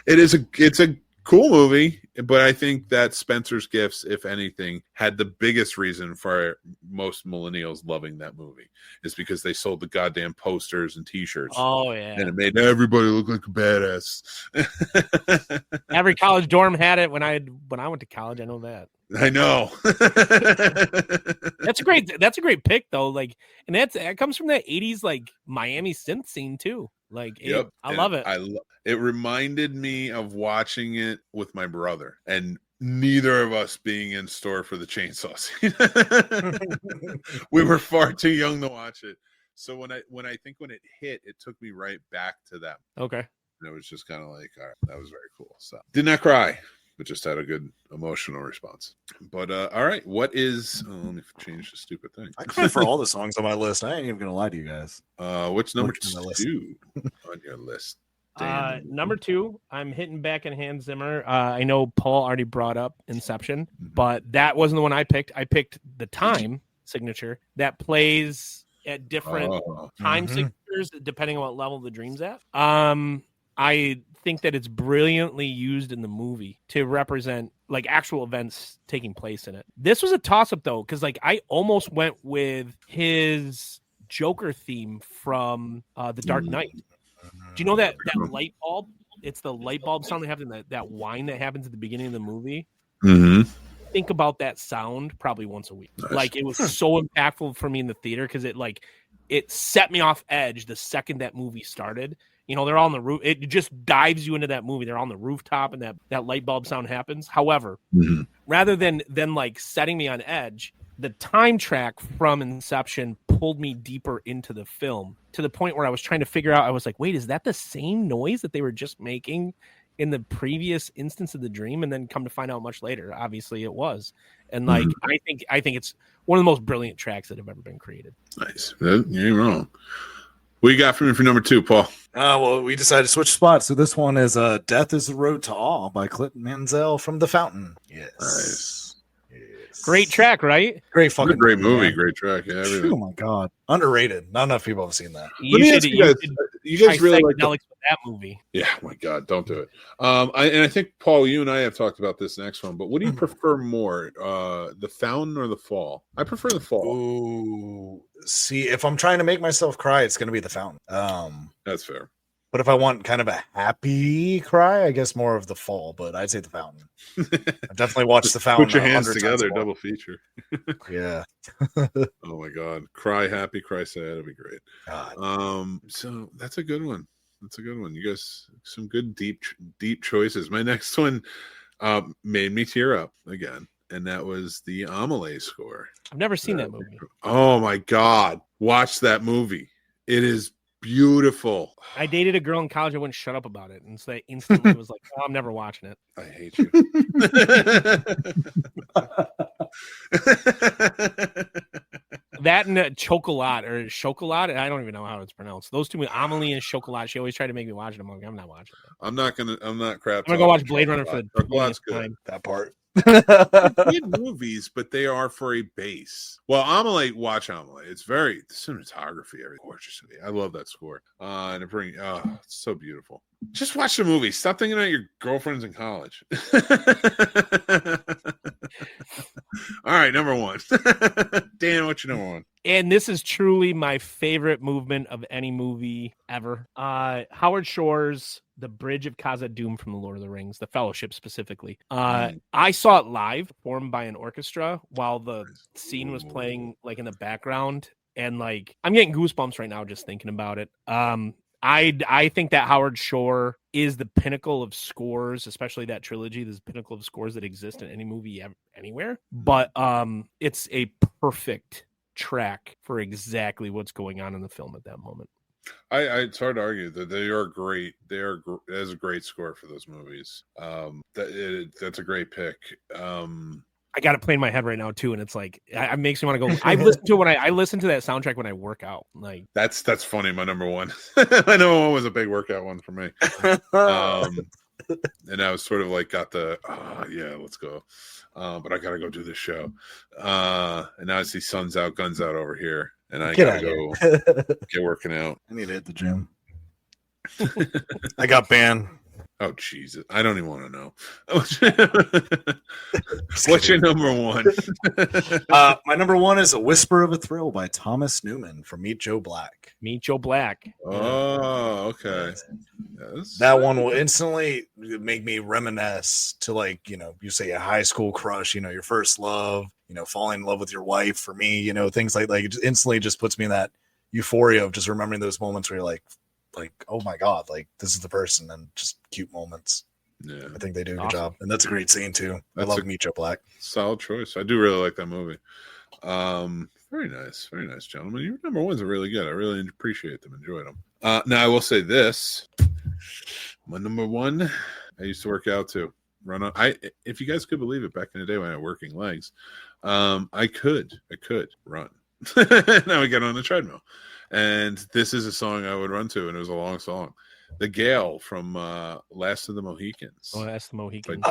it's a cool movie, but I think that Spencer's Gifts, if anything, had the biggest reason for most millennials loving that movie is because they sold the goddamn posters and T-shirts. Oh yeah, and it made everybody look like a badass. Every college dorm had it when I went to college. I know that. I know. That's a great pick though. Like, and that comes from that 80s like Miami synth scene too. Like, Yep. I love it. It reminded me of watching it with my brother, and neither of us being in store for the chainsaw scene. We were far too young to watch it. So when it hit, it took me right back to that. Okay. And it was just kind of like, all right, that was very cool. So did not cry, but just had a good emotional response. But all right, what is? let me change the stupid thing. I cried for all the songs on my list. I ain't even gonna lie to you guys. What's number Looking at my list. 2 on your list? Dan? Number 2, I'm hitting back in Hans Zimmer. I know Paul already brought up Inception, but that wasn't the one I picked. I picked the Time signature that plays at different time signatures depending on what level the dream's at. I think that it's brilliantly used in the movie to represent like actual events taking place in it. This was a toss-up though, because like I almost went with his Joker theme from The Dark Knight. Do you know that light bulb? It's the light bulb sound they have in that whine that happens at the beginning of the movie. Mm-hmm. Think about that sound probably once a week. Nice. Like, it was so impactful for me in the theater because it set me off edge the second that movie started. You know, they're on the roof. It just dives you into that movie. They're on the rooftop and that light bulb sound happens. However, rather than like setting me on edge, the time track from Inception pulled me deeper into the film to the point where I was trying to figure out, I was like, wait, is that the same noise that they were just making in the previous instance of the dream? And then come to find out much later, obviously it was. And like, I think it's one of the most brilliant tracks that have ever been created. Nice. You ain't wrong. What you got for me for number 2, Paul? Well, we decided to switch spots. So this one is Death is the Road to Awe by Clinton Mansell from The Fountain. Yes. Nice. Great track, right? Great fucking great movie, man. Great track. Yeah, everything. Oh my god. Underrated. Not enough people have seen that. Let me ask you guys, you guys really like with that movie. Yeah, my God, don't do it. I think, Paul, you and I have talked about this next one, but what do you prefer more, The Fountain or The Fall? I prefer The Fall. Ooh, see, if I'm trying to make myself cry, it's going to be The Fountain. That's fair. But if I want kind of a happy cry, I guess more of The Fall, but I'd say The Fountain. I've definitely watched The Fountain. Put your hands together, double feature. Yeah. Oh my God. Cry happy, cry sad. That'd be great. God. So that's a good one. That's a good one. You guys, some good deep choices. My next one made me tear up again, and that was the Amelie score. I've never seen that movie. Oh my God. Watch that movie. It is beautiful. I dated a girl in college. I wouldn't shut up about it, and so I instantly was like, "Oh, I'm never watching it." I hate you. That and Chocolat. I don't even know how it's pronounced. Those two, Amelie and Chocolat. She always tried to make me watch it. I'm like, I'm not watching it. I'm not crap. I'm gonna go watch Blade Runner for the Chocolate's 20th time. That part. Good movies, but they are for a base. Well, Amelie, watch Amelie. It's the cinematography, everything gorgeous. I love that score. And it's so beautiful. Just watch the movie. Stop thinking about your girlfriends in college. All right, number 1. Dan, what's your number 1? And this is truly my favorite movement of any movie ever. Howard Shore's The Bridge of Khazad-dûm from The Lord of the Rings, The Fellowship specifically. I saw it live, performed by an orchestra while the scene was playing like in the background. And like, I'm getting goosebumps right now just thinking about it. I think that Howard Shore is the pinnacle of scores, especially that trilogy. This pinnacle of scores that exist in any movie anywhere. But it's a perfect track for exactly what's going on in the film at that moment. It's hard to argue that they are great. There's a great score for those movies. That's a great pick. I got it playing in my head right now too, and it's like it makes me want to go. I listen to I listen to that soundtrack when I work out. Like that's funny. My number one, my number one was a big workout one for me. And I was sort of like got the yeah, let's go. But I gotta go do this show. And now I see Sun's Out, Guns Out over here, and I gotta go get working out. I need to hit the gym. I got banned. Oh Jesus! I don't even want to know. What's your number one? My number one is "A Whisper of a Thrill" by Thomas Newman from Meet Joe Black. Meet Joe Black. Oh, okay. Yes. That one will instantly make me reminisce to, like, you know, you say a high school crush, you know, your first love, you know, falling in love with your wife. For me, you know, things like it just instantly just puts me in that euphoria of just remembering those moments where you're like, oh my God, like this is the person, and just cute moments. Yeah, I think they do a good job, and that's a great scene too. I love Meet Joe Black. Solid choice. I do really like that movie. Very nice, gentlemen. Your number ones are really good. I really appreciate them. Enjoyed them. Now I will say this: my number one, I used to work out too. If you guys could believe it, back in the day when I had working legs, I could run. Now we get on the treadmill. And this is a song I would run to, and it was a long song. The Gale from Last of the Mohicans. Oh, that's the Mohicans.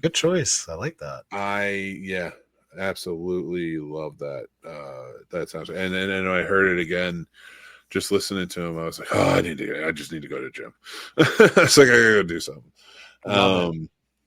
Good choice. I like that. I absolutely love that. That sounds. And then I heard it again, just listening to him. I was like, I just need to go to the gym. It's like I gotta go do something.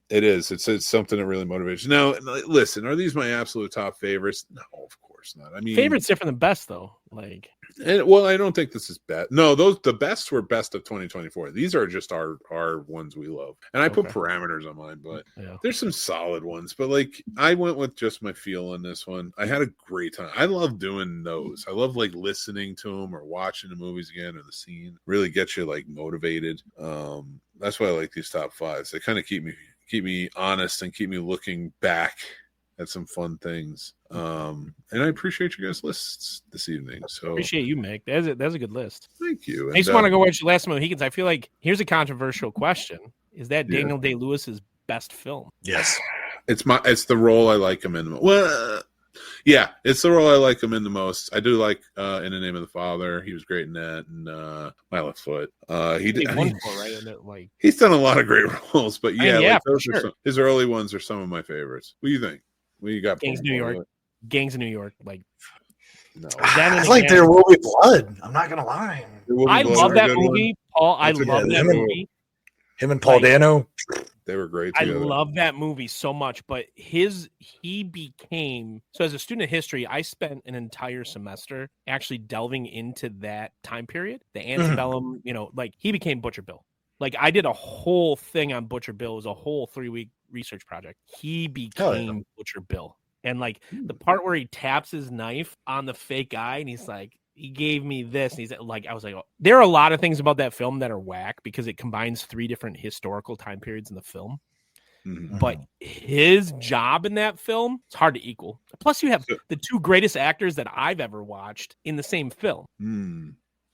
It is. It's something that really motivates you. Now, listen, are these my absolute top favorites? No, of course not. I mean, favorite's different than best, though. Like, well, I don't think this is best. No, the best were best of 2024. These are just our ones we love, and I put parameters on mine, but there's some solid ones. But like, I went with just my feel on this one. I had a great time. I love doing those. I love like listening to them or watching the movies again or the scene. Really gets you like motivated. That's why I like these top fives. They kind of keep me honest and keep me looking back at some fun things. And I appreciate you guys' lists this evening. So appreciate you, Mick. That's a good list. Thank you. I just want to go watch Last Mohicans. I feel like here's a controversial question: is that Daniel Day-Lewis's best film? Yes, it's the role I like him in. Well, yeah, it's the role I like him in the most. I do like In the Name of the Father. He was great in that, and My Left Foot. He did one for, right? And like, he's done a lot of great roles, but his early ones are some of my favorites. What do you think? What you got? Gangs of New York. Like, no, it's like There Will Be Blood. I'm not gonna lie. I love that movie, Paul. I love that movie. Him and Paul Dano. They were great together. I love that movie so much, but he became, so as a student of history, I spent an entire semester actually delving into that time period, the antebellum, you know, like he became Butcher Bill. Like I did a whole thing on Butcher Bill. It was a whole 3-week research project. He became Butcher Bill. And like the part where he taps his knife on the fake eye and he's like, he gave me this. And he's like, I was like, there are a lot of things about that film that are whack because it combines 3 different historical time periods in the film. Mm-hmm. But his job in that film, it's hard to equal. Plus, you have the 2 greatest actors that I've ever watched in the same film.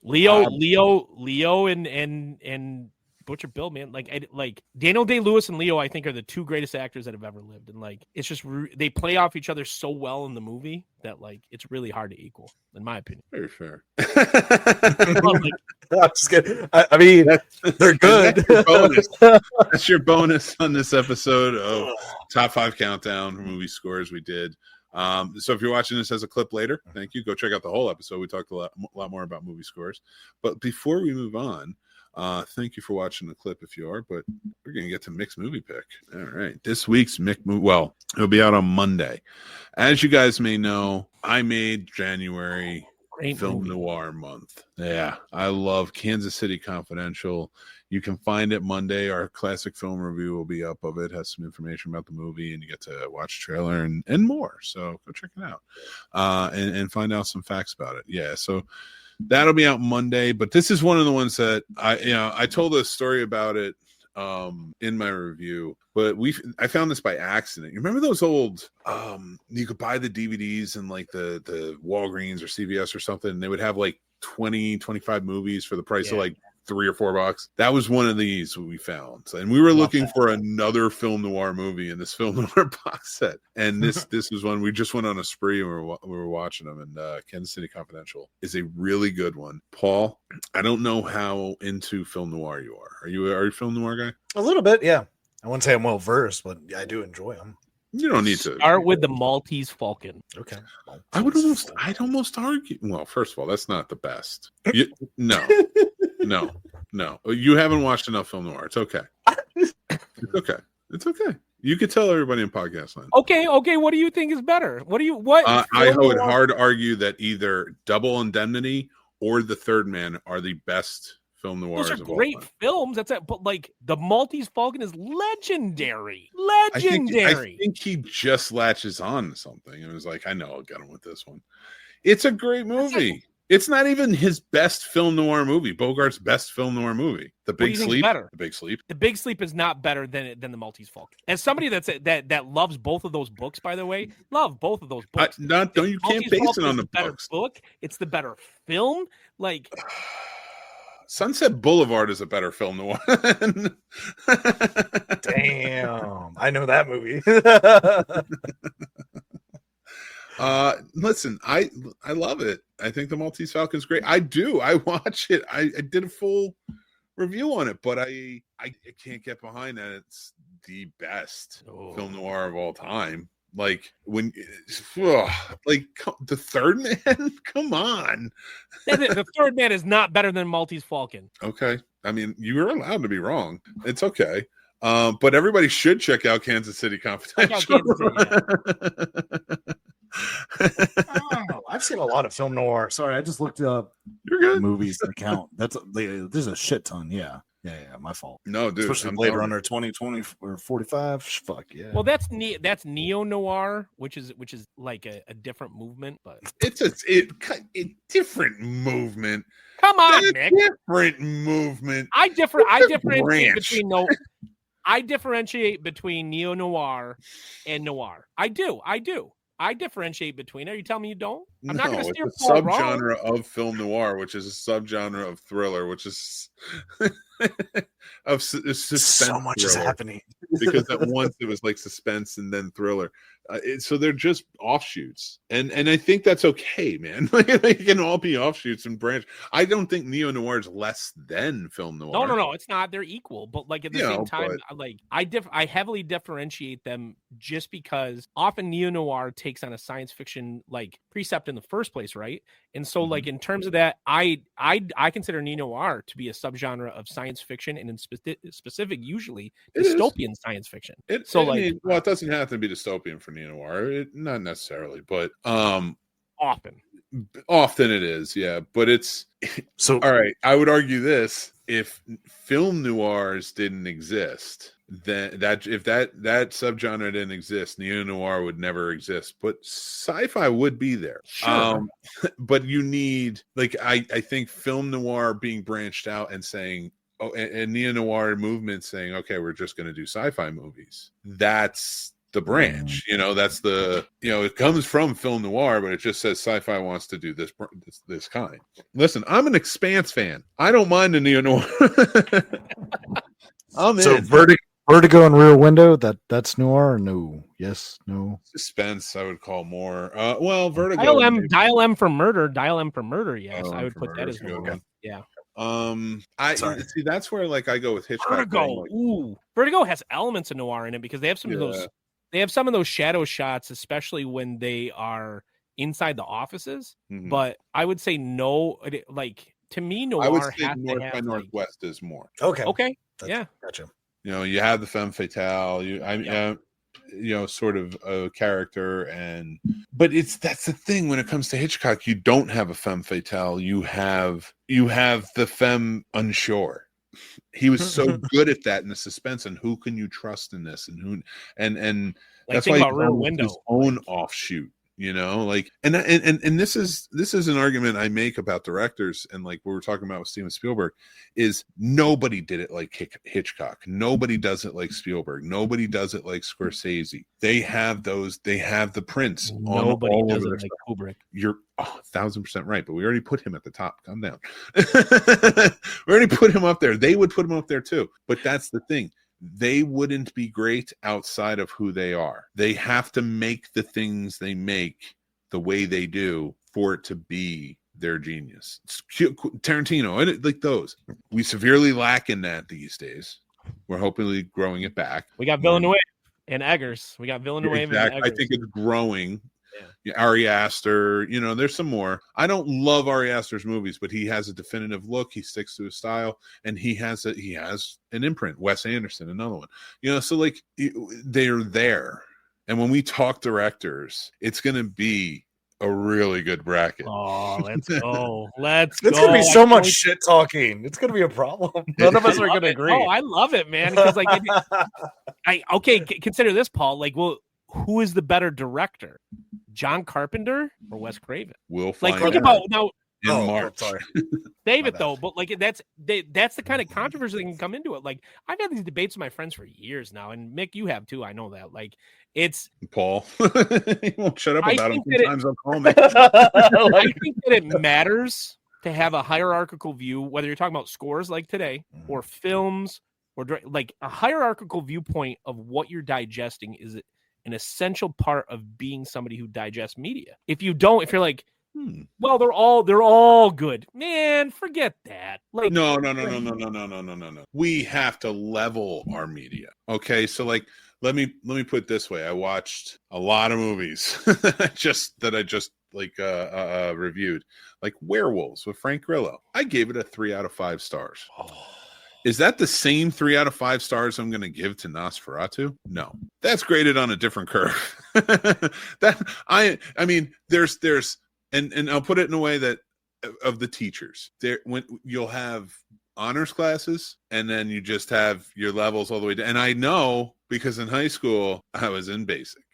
Leo and Butcher Bill, man. Like Daniel Day-Lewis and Leo, I think, are the 2 greatest actors that have ever lived. And like, it's just they play off each other so well in the movie that like it's really hard to equal, in my opinion. Very fair. I'm just kidding. I mean, they're good. That's your bonus. That's your bonus on this episode of Top 5 Countdown movie scores we did. So if you're watching this as a clip later, thank you. Go check out the whole episode. We talked a lot more about movie scores. But before we move on, thank you for watching the clip if you are, but we're going to get to Mick's movie pick. All right. This week's Mick movie, well, it'll be out on Monday. As you guys may know, I made January Film Noir month. Yeah. I love Kansas City Confidential. You can find it Monday. Our classic film review will be up of it. Has some information about the movie, and you get to watch the trailer and more. So go check it out and find out some facts about it. Yeah. So that'll be out Monday. But this is one of the ones that I told a story about it in my review, but I found this by accident. You remember those old you could buy the DVDs in like the Walgreens or CVS or something, and they would have like 20-25 movies for the price of like $3 or $4. That was one of these we found, and we were looking for another film noir movie in this film noir box set, and this was one. We just went on a spree and we were watching them, and Kansas City Confidential is a really good one. Paul, I don't know how into film noir you are. Are you a film noir guy? A little bit, yeah. I wouldn't say I'm well versed, but I do enjoy them. You don't need to start with the Maltese Falcon. Okay. I'd almost argue. Well, first of all, that's not the best. No. You haven't watched enough film noir. It's okay. It's okay. You could tell everybody in podcast land. Okay. What do you think is better? I would hard argue that either Double Indemnity or The Third Man are the best film noirs. Those are great films. That's it. But like the Maltese Falcon is legendary. Legendary. I think he just latches on to something and was like, I know I'll get him with this one. It's a great movie. It's not even his best film noir movie. Bogart's best film noir movie. The Big Sleep. Better? The Big Sleep. The Big Sleep is not better than the Maltese Falcon. As somebody that loves both of those books, by the way, love both of those books. You can't base it on the better books. Book. It's the better film. Like Sunset Boulevard is a better film noir. Damn, I know that movie. Listen, I love it. I think the Maltese Falcon's great. I do. I watch it. I did a full review on it, but I can't get behind that. It's the best film noir of all time. Like when, The Third Man. Come on, the Third Man is not better than Maltese Falcon. Okay, I mean you're allowed to be wrong. It's okay. But everybody should check out Kansas City Confidential. I've seen a lot of film noir. Sorry, I just looked up You're good. movies that count. There's a shit ton. Yeah, my fault. No, dude. Especially Blade Runner 2020 or 45. Fuck yeah. Well, that's neo noir, which is like a different movement, but it's a different movement. Come on, Mick. Different movement. I differentiate between neo noir and noir. I do. I differentiate between. Are you telling me you don't? I'm not going to steer it's a subgenre of film noir, which is a subgenre of thriller, which is of suspense. So much is happening because at once it was like suspense and then thriller. So they're just offshoots, and I think that's okay, man. They can all be offshoots and branch. I don't think neo noir is less than film noir. No, it's not. They're equal, but like at the same time, I heavily differentiate them just because often neo noir takes on a science fiction like precept in the first place, right? And so, like in terms of that, I consider neo noir to be a subgenre of science fiction, and in specific, usually dystopian science fiction. It doesn't have to be dystopian for neo noir, not necessarily, but often it is, yeah. But it's so all right. I would argue this: if film noirs didn't exist, then if that subgenre didn't exist, neo noir would never exist. But sci-fi would be there. Sure. But you need I think film noir being branched out and saying, and neo noir movement saying, okay, we're just going to do sci-fi movies. That's the branch, that's it comes from film noir, but it just says sci-fi wants to do this kind. Listen, I'm an Expanse fan. I don't mind the neo noir. So Vertigo and Rear Window, that's noir or no? Yes, no. Suspense, I would call more. Vertigo. Dial M for Murder. Yes, I would put that as noir. Yeah. See that's where I go with Hitchcock. Vertigo has elements of noir in it because they have some of those. They have some of those shadow shots, especially when they are inside the offices. Mm-hmm. But I would say no. To me, noir I would say has North to have by Northwest is more. Okay. Yeah. Gotcha. You have the femme fatale. Sort of a character, but that's the thing when it comes to Hitchcock. You don't have a femme fatale. You have the femme unsure. He was so good at that in the suspense and who can you trust in this and who and that's why he Rear Window. his own offshoot You know, like, and this is an argument I make about directors, and like we were talking about with Steven Spielberg, is nobody did it like Hitchcock, nobody does it like Spielberg, nobody does it like Scorsese. They have the prints. Nobody does it like Kubrick. You're 1,000% right, but we already put him at the top. Calm down. We already put him up there. They would put him up there too, but that's the thing. They wouldn't be great outside of who they are. They have to make the things they make the way they do for it to be their genius. Tarantino, and like those. We severely lack in that these days. We're hopefully growing it back. We got Villeneuve and Eggers. We got Villeneuve and Eggers. I think it's growing. Yeah. Ari Aster, you know, there's some more. I don't love Ari Aster's movies, but he has a definitive look. He sticks to his style, and he has an imprint. Wes Anderson, another one. You know, so like they're there. And when we talk directors, it's going to be a really good bracket. Oh, let's go. Let's go. It's going to be so much shit talking. It's going to be a problem. None of us are going to agree. Oh, I love it, man. Because like, consider this, Paul. Like, well, who is the better director? John Carpenter or Wes Craven? We'll find like think about now in March. Sorry. Save it though, but like that's the kind of controversy that can come into it. Like I've had these debates with my friends for years now, and Mick, you have too. I know that. Like it's Paul. He won't shut up about him. Sometimes I'll call me. I think that it matters to have a hierarchical view, whether you're talking about scores like today or films or like a hierarchical viewpoint of what you're digesting is an essential part of being somebody who digests media. If you don't, if you're like, well, they're all good, man, forget that. Like, no. We have to level our media. Okay, so like, let me put it this way. I watched a lot of movies that I just reviewed, like Werewolves with Frank Grillo. I gave it a 3 out of 5 stars. Is that the same 3 out of 5 stars I'm going to give to Nosferatu? No, that's graded on a different curve. I mean, there's, and I'll put it in a way that of the teachers there, when you'll have honors classes and then you just have your levels all the way down. And I know because in high school, I was in basic.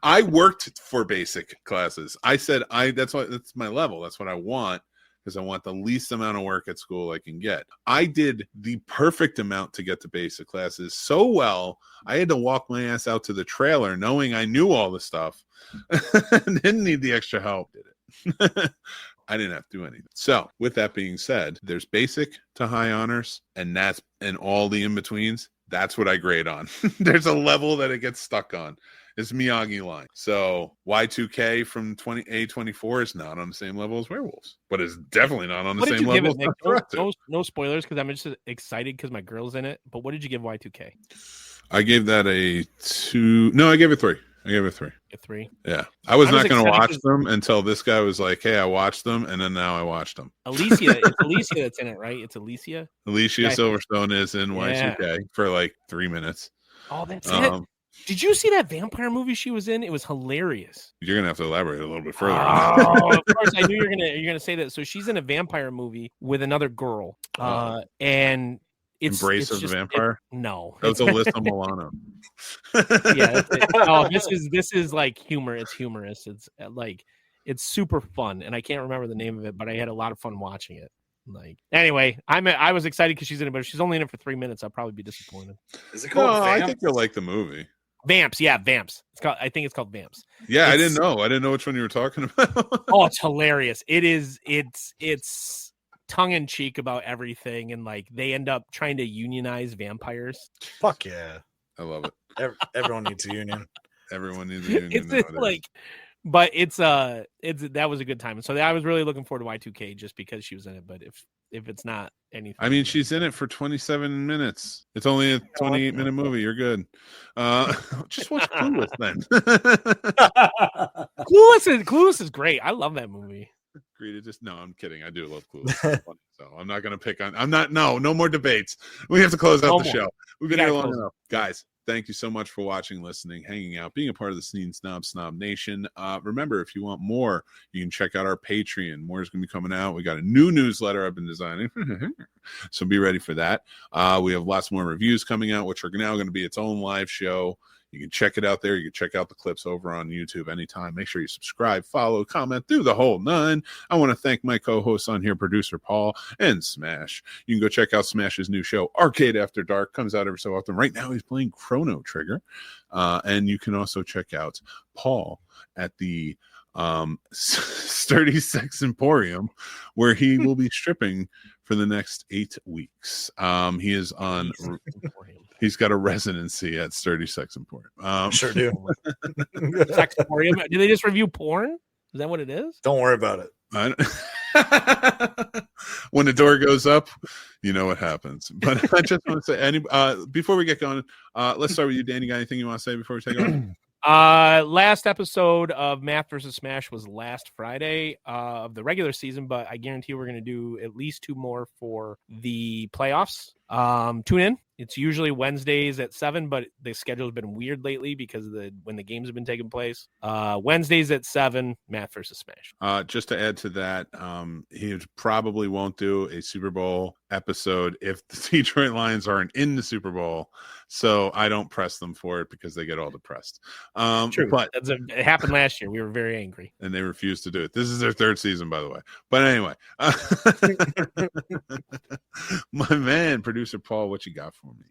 I worked for basic classes. I said, that's my level. That's what I want. Because I want the least amount of work at school I can get. I did the perfect amount to get to basic classes so well, I had to walk my ass out to the trailer knowing I knew all the stuff. Didn't need the extra help, did it? I didn't have to do anything. So with that being said, there's basic to high honors, and all the in-betweens. That's what I grade on. There's a level that it gets stuck on. It's Miyagi line. So Y2K from A24 is not on the same level as Werewolves, but it's definitely not on the same level. No spoilers because I'm just excited because my girl's in it. But what did you give Y2K? I gave that a 2. No, I gave it 3. I gave it 3. A 3? Yeah. I was not going to watch them until this guy was like, hey, I watched them. And then now I watched them. Alicia. It's Alicia that's in it, right? It's Alicia. Alicia Silverstone is in Y2K for like 3 minutes. Oh, that's it. Did you see that vampire movie she was in? It was hilarious. You're gonna have to elaborate a little bit further. Oh, of course, I knew you're gonna say that. So she's in a vampire movie with another girl, and it's Embrace of the Vampire. No, that's Alyssa Milano. Yeah. Oh, this is like humor. It's humorous. It's like it's super fun, and I can't remember the name of it, but I had a lot of fun watching it. Like anyway, I was excited because she's in it, but if she's only in it for 3 minutes, I'll probably be disappointed. Is it called? No, I think you'll like the movie. Vamps, yeah, Vamps. I think it's called Vamps. Yeah, I didn't know which one you were talking about. Oh, it's hilarious. It's tongue in cheek about everything, and like they end up trying to unionize vampires. Fuck yeah, I love it. Everyone needs a union. Everyone needs a union. It's like, but that was a good time. So I was really looking forward to Y2K just because she was in it. But if it's not anything, I mean, she's in it for 27 minutes. It's only a 28-minute movie. You're good. Just watch Clueless then. Clueless is great. I love that movie. No, I'm kidding. I do love Clueless. So I'm not going to pick on. No more debates. We have to close out the show. We've been here long enough, guys. Thank you so much for watching, listening, hanging out, being a part of the Snob Nation. Remember, if you want more, you can check out our Patreon. More is going to be coming out. We got a new newsletter I've been designing, so be ready for that. We have lots more reviews coming out, which are now going to be its own live show. You can check it out there. You can check out the clips over on YouTube anytime. Make sure you subscribe, follow, comment, do the whole nine. I want to thank my co-hosts on here, producer Paul and Smash. You can go check out Smash's new show, Arcade After Dark. Comes out every so often. Right now he's playing Chrono Trigger. And you can also check out Paul at the Sturdy Sex Emporium, where he will be stripping for the next 8 weeks. He is on. He's got a residency at Sturdy Sex Emporium. Sure do. Sex Emporium. Do they just review porn? Is that what it is? Don't worry about it. When the door goes up, you know what happens. But I just want to say, before we get going, let's start with you, Dan. You got anything you want to say before we take over? Last episode of Math versus Smash was last Friday of the regular season, but I guarantee we're going to do at least 2 more for the playoffs. Tune in. It's usually Wednesdays at 7, but the schedule has been weird lately because of when the games have been taking place. Wednesdays at 7, Math versus Smash. Just to add to that, he probably won't do a Super Bowl episode if the Detroit Lions aren't in the Super Bowl. So I don't press them for it because they get all depressed. True, but it happened last year. We were very angry, and they refused to do it. This is their 3rd season, by the way. But anyway, my man, producer Paul, what you got for me?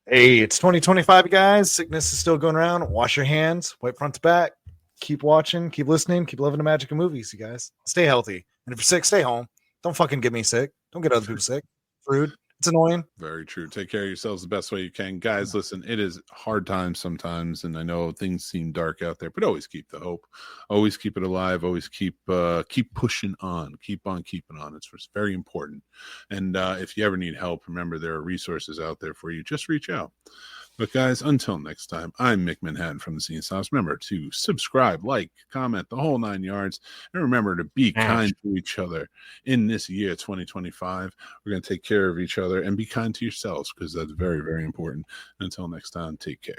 Hey, it's 2025, guys. Sickness is still going around. Wash your hands, wipe front to back. Keep watching, keep listening, keep loving the magic of movies, you guys. Stay healthy. And if you're sick, stay home. Don't fucking get me sick. Don't get other people sick. Rude. It's annoying. Very true. Take care of yourselves the best way you can. Guys, listen, it is hard times sometimes, and I know things seem dark out there, but always keep the hope. Always keep it alive. Always keep pushing on. Keep on keeping on. It's very important. And if you ever need help, remember there are resources out there for you. Just reach out. But guys, until next time, I'm Mick Manhattan from the Scene Snobs. Remember to subscribe, like, comment, the whole 9 yards. And remember to be kind to each other in this year, 2025. We're going to take care of each other and be kind to yourselves because that's very, very important. Until next time, take care.